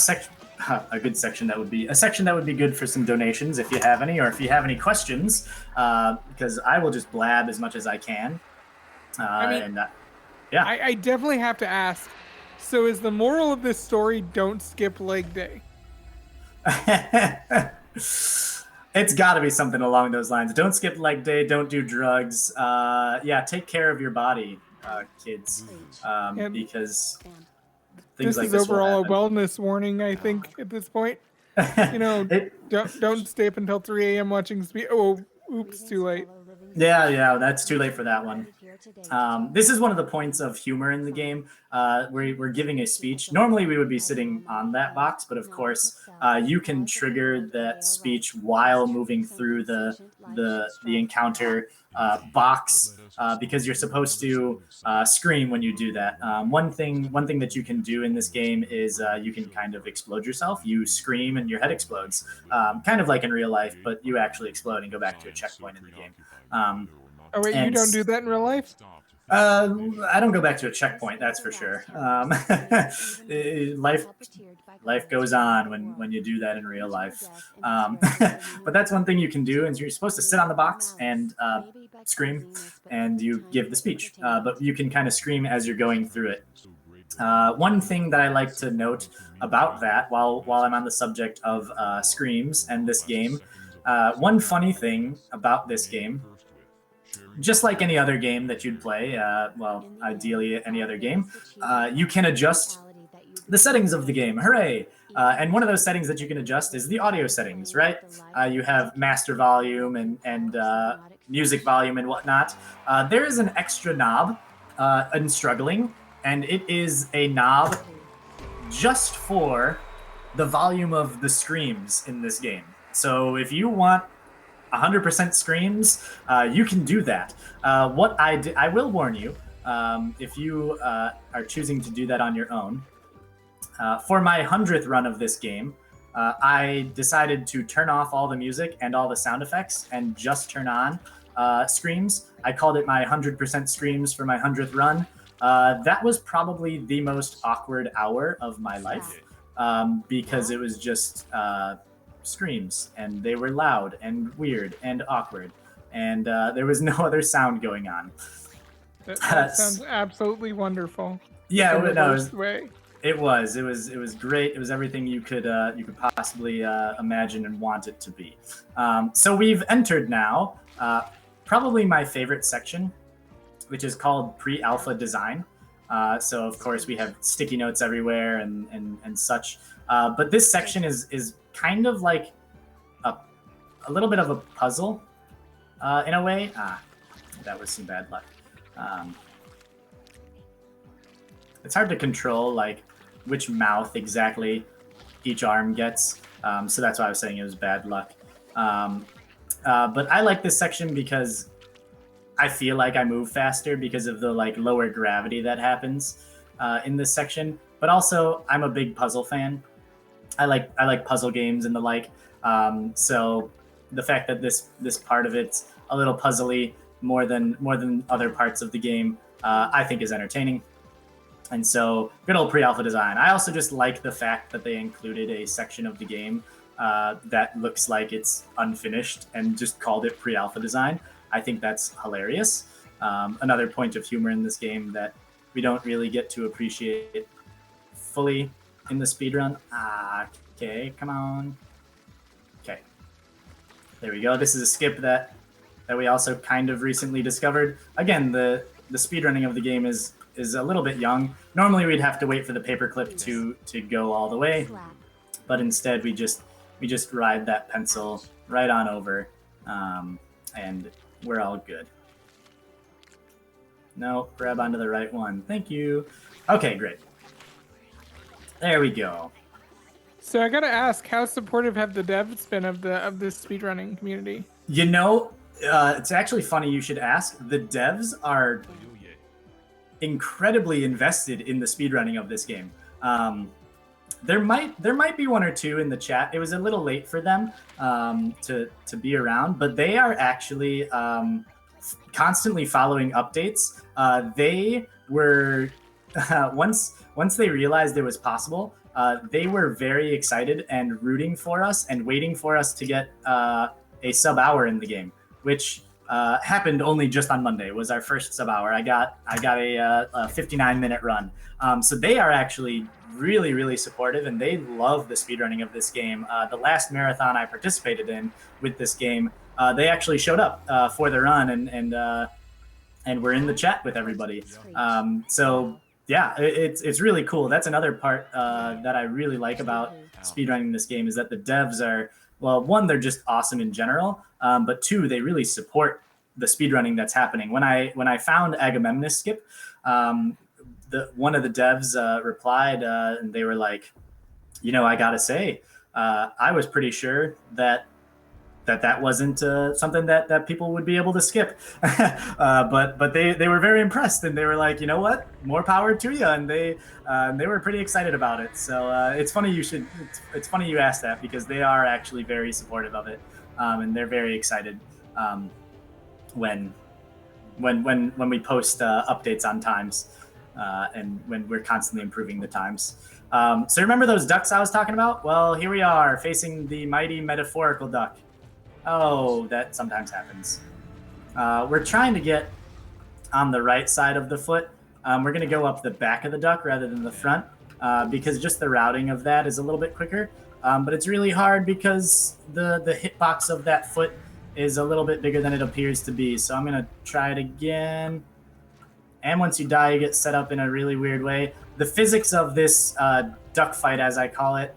good section that would be a section that would be good for some donations if you have any, or if you have any questions, because I will just blab as much as I can. I definitely have to ask. So is the moral of this story don't skip leg day? It's got to be something along those lines. Don't skip leg day. Don't do drugs. Take care of your body, kids, because things like this this is overall will a wellness warning, I think, at this point. Don't stay up until 3 a.m. watching speed. Oh, oops, too late. Yeah, that's too late for that one. This is one of the points of humor in the game. We're giving a speech. Normally we would be sitting on that box, but of course you can trigger that speech while moving through the encounter box, because you're supposed to scream when you do that. One thing that you can do in this game is you can kind of explode yourself. You scream and your head explodes, kind of like in real life, but you actually explode and go back to a checkpoint in the game. You don't do that in real life? I don't go back to a checkpoint, that's for sure. Life goes on when you do that in real life. But that's one thing you can do, and you're supposed to sit on the box and scream, and you give the speech. But you can kind of scream as you're going through it. One thing that I like to note about that, while I'm on the subject of screams and this game, one funny thing about this game, just like any other game that you'd play, ideally any other game, you can adjust the settings of the game. Hooray! And one of those settings that you can adjust is the audio settings, right? You have master volume and music volume and whatnot. There is an extra knob in struggling, and it is a knob just for the volume of the screams in this game. So if you want 100% screams, you can do that. What I will warn you, if you are choosing to do that on your own, for my 100th run of this game, I decided to turn off all the music and all the sound effects and just turn on screams. I called it my 100% screams for my 100th run. That was probably the most awkward hour of my life, because it was just screams, and they were loud and weird and awkward, and there was no other sound going on. That sounds absolutely wonderful. Yeah, it was great. It was everything you could possibly imagine and want it to be. So we've entered now probably my favorite section, which is called pre-alpha design. So of course we have sticky notes everywhere and such. But this section is kind of like a little bit of a puzzle in a way. That was some bad luck. It's hard to control like which mouth exactly each arm gets. So that's why I was saying it was bad luck. But I like this section because I feel like I move faster because of the like lower gravity that happens in this section. But also, I'm a big puzzle fan. I like puzzle games and the like. So the fact that this part of it's a little puzzly more than other parts of the game, I think is entertaining. And so, good old pre-alpha design. I also just like the fact that they included a section of the game that looks like it's unfinished and just called it pre-alpha design. I think that's hilarious. Another point of humor in this game that we don't really get to appreciate fully in the speedrun. Okay, come on. Okay. There we go. This is a skip that we also kind of recently discovered. Again, the speedrunning of the game is a little bit young. Normally we'd have to wait for the paperclip to go all the way, but instead we just ride that pencil right on over, and we're all good. No, grab onto the right one. Thank you. Okay, great. There we go. So I gotta ask, how supportive have the devs been of this speedrunning community? You know, it's actually funny you should ask. The devs are incredibly invested in the speedrunning of this game. There might be one or two in the chat. It was a little late for them to be around, but they are actually constantly following updates. They were once they realized it was possible, they were very excited and rooting for us and waiting for us to get a sub hour in the game, which happened only just on Monday. It was our first sub hour. I got a 59-minute run. So they are actually really, really supportive, and they love the speedrunning of this game. The last marathon I participated in with this game, they actually showed up for the run and were in the chat with everybody. So yeah, it's really cool. That's another part that I really like about speedrunning this game, is that the devs are, well, one, they're just awesome in general, but two, they really support the speedrunning that's happening. When I found Agamemnus skip, one of the devs replied, and they were like, you know, I gotta say, I was pretty sure that wasn't something that people would be able to skip. But they were very impressed, and they were like, you know what, more power to you, and they were pretty excited about it. So it's funny it's funny you asked that, because they are actually very supportive of it, and they're very excited when when we post updates on times, and when we're constantly improving the times. So remember those ducks I was talking about? Well, here we are facing the mighty metaphorical duck. Oh, that sometimes happens. We're trying to get on the right side of the foot. We're going to go up the back of the duck rather than the front, because just the routing of that is a little bit quicker. But it's really hard because the hitbox of that foot is a little bit bigger than it appears to be. So I'm going to try it again. And once you die, you get set up in a really weird way. The physics of this duck fight, as I call it,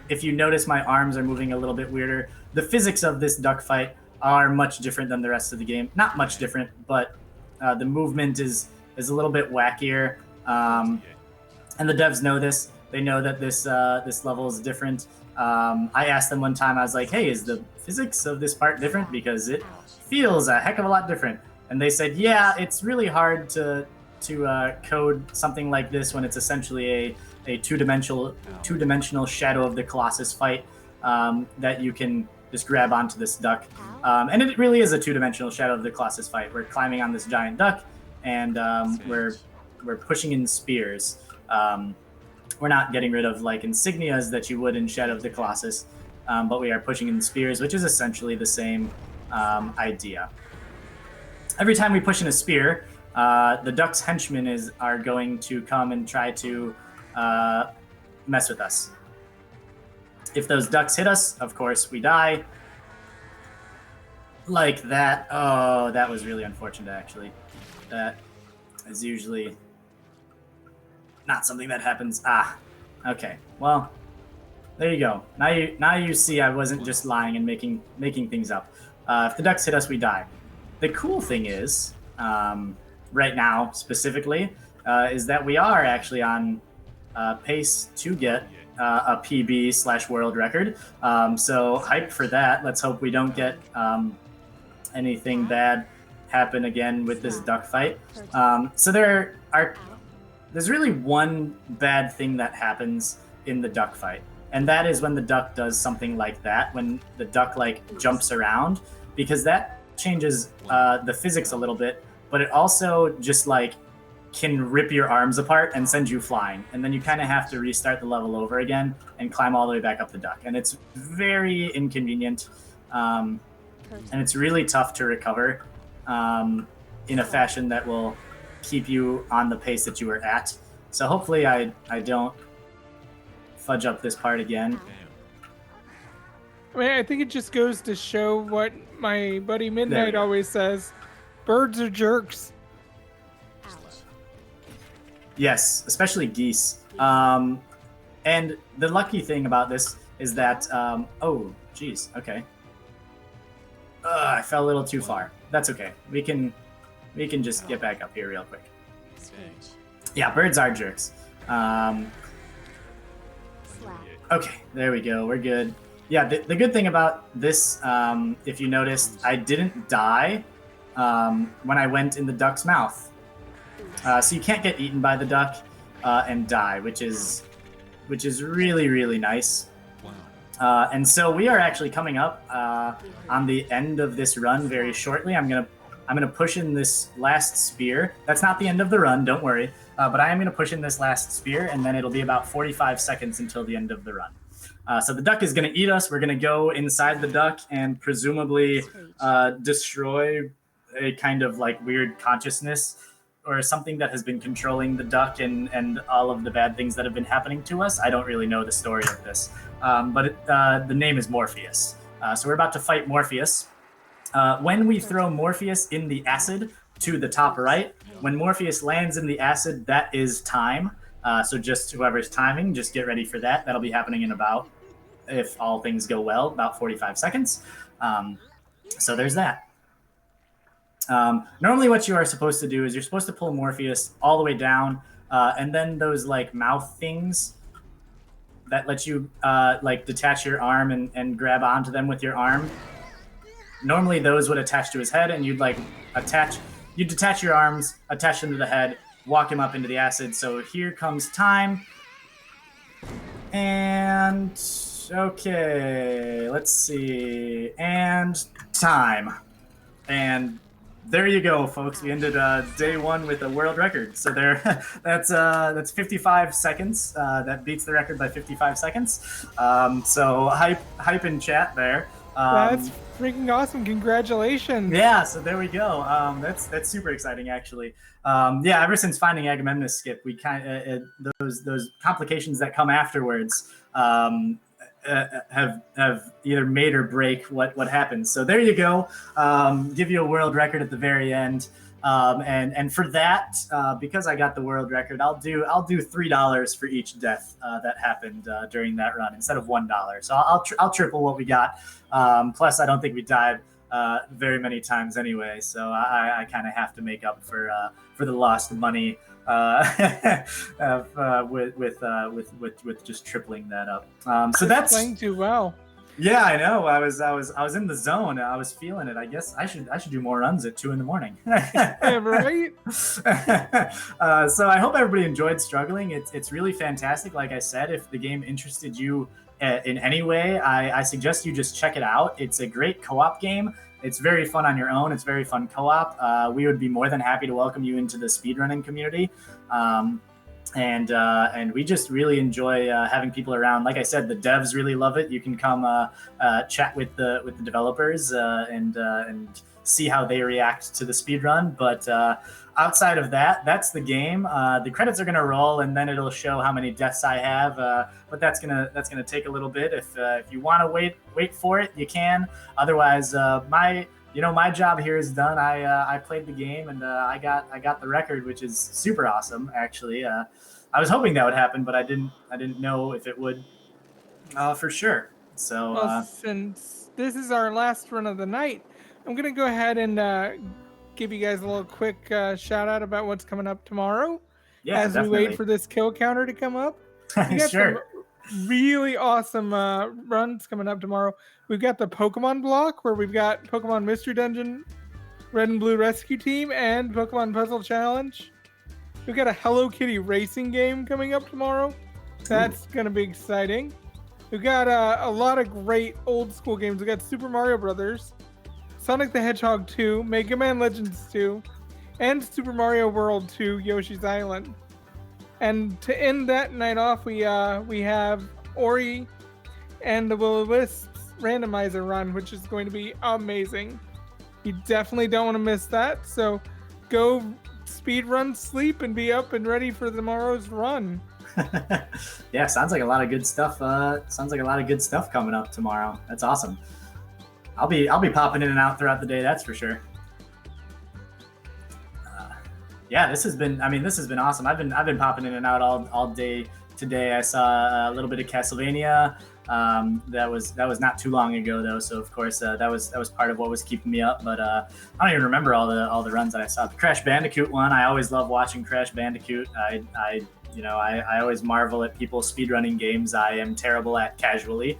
if you notice my arms are moving a little bit weirder, the physics of this duck fight are much different than the rest of the game. Not much different, but the movement is a little bit wackier. And the devs know this. They know that this level is different. I asked them one time, I was like, hey, is the physics of this part different? Because it feels a heck of a lot different. And they said, yeah, it's really hard to code something like this when it's essentially a two-dimensional Shadow of the Colossus fight that you can just grab onto this duck. And it really is a two-dimensional Shadow of the Colossus fight. We're climbing on this giant duck, and we're pushing in spears. We're not getting rid of like insignias that you would in Shadow of the Colossus, but we are pushing in spears, which is essentially the same idea. Every time we push in a spear, the duck's henchmen are going to come and try to mess with us. If those ducks hit us, of course, we die. Like that. Oh, that was really unfortunate, actually. That is usually not something that happens. Okay. Well, there you go. Now you see I wasn't just lying and making things up. If the ducks hit us, we die. The cool thing is, right now specifically, is that we are actually on pace to get a PB/world record. So hyped for that. Let's hope we don't get anything bad happen again with this duck fight. So there's really one bad thing that happens in the duck fight, and that is when the duck does something like that, when the duck like jumps around, because that changes the physics a little bit, but it also just like can rip your arms apart and send you flying, and then you kind of have to restart the level over again and climb all the way back up the duck, and it's very inconvenient, and it's really tough to recover in a fashion that will keep you on the pace that you were at. So hopefully I don't fudge up this part again. I mean, I think it just goes to show what my buddy Midnight always says: birds are jerks. Yes, especially geese. And the lucky thing about this is that, oh, geez, okay. I fell a little too far. That's okay. We can just get back up here real quick. Yeah, birds are jerks. Okay, there we go. We're good. Yeah, the good thing about this, if you noticed, I didn't die when I went in the duck's mouth. So you can't get eaten by the duck and die, which is really, really nice. And so we are actually coming up on the end of this run very shortly. I'm gonna push in this last spear. That's not the end of the run, don't worry. But I am gonna push in this last spear, and then it'll be about 45 seconds until the end of the run. So the duck is gonna eat us. We're gonna go inside the duck and presumably destroy a kind of like weird consciousness or something that has been controlling the duck and all of the bad things that have been happening to us. I don't really know the story of this, but the name is Morpheus. So we're about to fight Morpheus. When we throw Morpheus in the acid to the top right, when Morpheus lands in the acid, that is time. So just whoever's timing, just get ready for that. That'll be happening in about, if all things go well, about 45 seconds. So there's that. Normally what you are supposed to do is you're supposed to pull Morpheus all the way down, and then those like mouth things that let you like detach your arm and grab onto them with your arm. Normally those would attach to his head, and you'd like detach your arms, attach them to the head, walk him up into the acid. So here comes time. And okay, let's see. And time. And there you go, folks. We ended day one with a world record. So there, that's 55 seconds. That beats the record by 55 seconds. So hype in chat there. That's freaking awesome! Congratulations. Yeah, so there we go. That's super exciting, actually. Yeah, ever since finding Agamemnus Skip, we those complications that come afterwards have either made or break what happens. So there you go. Give you a world record at the very end. And for that, because I got the world record, I'll do $3 for each death that happened during that run instead of $1. So I'll triple what we got. Plus, I don't think we died very many times anyway, so I kind of have to make up for the lost money with just tripling that up. So that's playing too well. Yeah, I know. I was in the zone. I was feeling it. I guess I should do more runs at 2 a.m. Yeah, right. So I hope everybody enjoyed struggling. It's really fantastic. Like I said, if the game interested you in any way, I suggest you just check it out. It's a great co-op game. It's very fun on your own. It's very fun co-op. We would be more than happy to welcome you into the speedrunning community. And we just really enjoy having people around. Like I said, the devs really love it. You can come chat with the developers and see how they react to the speedrun. But outside of that, that's the game. The credits are going to roll, and then it'll show how many deaths I have. But that's gonna take a little bit. If you want to wait for it, you can. Otherwise, my job here is done. I played the game and I got the record, which is super awesome. Actually, I was hoping that would happen, but I didn't know if it would for sure. So well, since this is our last run of the night, I'm gonna go ahead and give you guys a little quick shout out about what's coming up tomorrow. Yeah, as definitely. we wait for this kill counter to come up. We got sure. some really awesome runs coming up tomorrow. We've got the Pokemon block where we've got Pokemon Mystery Dungeon, Red and Blue Rescue Team, and Pokemon Puzzle Challenge. We've got a Hello Kitty racing game coming up tomorrow. That's going to be exciting. We've got a lot of great old school games. We've got Super Mario Brothers, Sonic the Hedgehog 2, Mega Man Legends 2, and Super Mario World 2, Yoshi's Island. And to end that night off, we have Ori and the Will-O-Wisps randomizer run, which is going to be amazing. You definitely don't want to miss that. So go speed run, sleep, and be up and ready for tomorrow's run. Yeah, sounds like a lot of good stuff. Sounds like a lot of good stuff coming up tomorrow. That's awesome. I'll be popping in and out throughout the day. That's for sure. Yeah, this has been awesome. I've been popping in and out all day today. I saw a little bit of Castlevania. That was not too long ago though, so of course that was part of what was keeping me up. But I don't even remember all the runs that I saw. The Crash Bandicoot one, I always love watching Crash Bandicoot. I always marvel at people speedrunning games I am terrible at casually.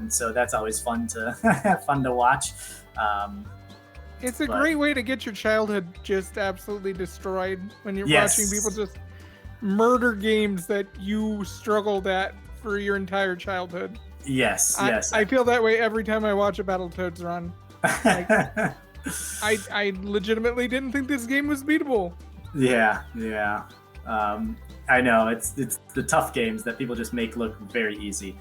So that's always fun to watch. It's a great way to get your childhood just absolutely destroyed when you're watching people just murder games that you struggled at for your entire childhood. Yes. I feel that way every time I watch a Battletoads run. Like, I legitimately didn't think this game was beatable. Yeah. I know it's the tough games that people just make look very easy.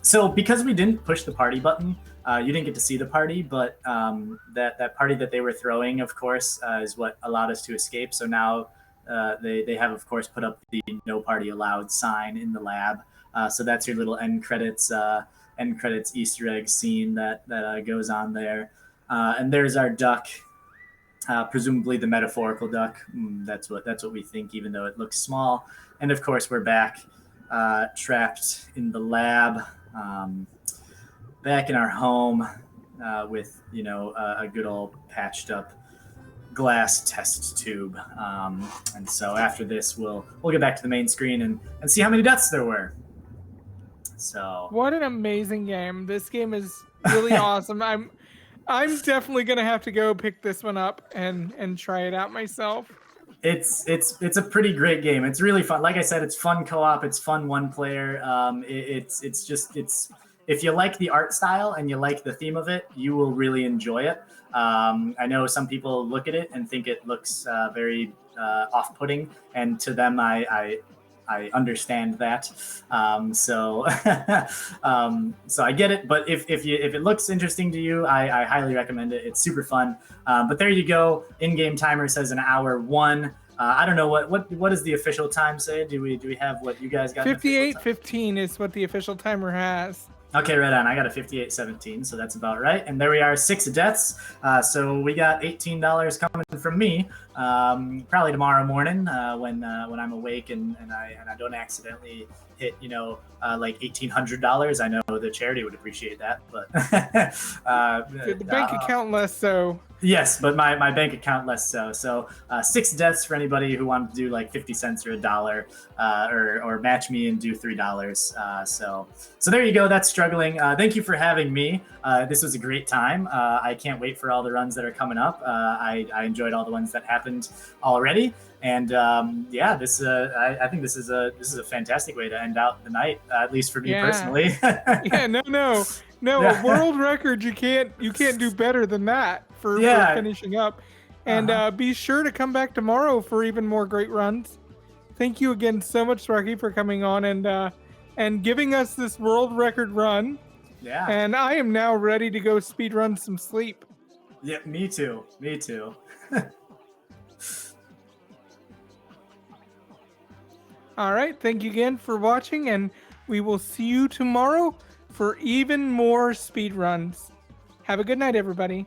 So because we didn't push the party button, you didn't get to see the party, but that party that they were throwing, of course, is what allowed us to escape. So now they have, of course, put up the no party allowed sign in the lab. So that's your little end credits Easter egg scene that goes on there. And there's our duck. Presumably the metaphorical duck. That's what we think, even though it looks small. And of course, we're back, trapped in the lab, back in our home, with a good old patched up glass test tube. And so after this, we'll get back to the main screen and see how many deaths there were. So what an amazing game! This game is really awesome. I'm definitely gonna have to go pick this one up and try it out myself. It's a pretty great game. It's really fun. Like I said, it's fun co-op. It's fun one player. It's if you like the art style and you like the theme of it, you will really enjoy it. I know some people look at it and think it looks very off-putting, and to them, I understand that. So so I get it. But if it looks interesting to you, I highly recommend it. It's super fun. But there you go. In-game timer says an hour 1. I don't know what does the official time say? Do we have what you guys got? 58:15 is what the official timer has. Okay, right on. I got a 58:17, so that's about right. And there we are, 6 deaths. So we got $18 coming from me. Probably tomorrow morning when I'm awake and I don't accidentally hit like $1,800. I know the charity would appreciate that, but the bank account less so. Yes, but my bank account less so. So 6 deaths for anybody who wanted to do like 50 cents or $1, or match me and do $3. So there you go. That's struggling. Thank you for having me. This was a great time. I can't wait for all the runs that are coming up. I enjoyed all the ones that happened already. And yeah, I think this is a fantastic way to end out the night, at least for me personally. Yeah, no, yeah. A world record. You can't do better than that for finishing up. And be sure to come back tomorrow for even more great runs. Thank you again so much, Sparky, for coming on and giving us this world record run. Yeah. And I am now ready to go speed run some sleep. Yeah, me too. All right. Thank you again for watching, and we will see you tomorrow for even more speed runs. Have a good night, everybody.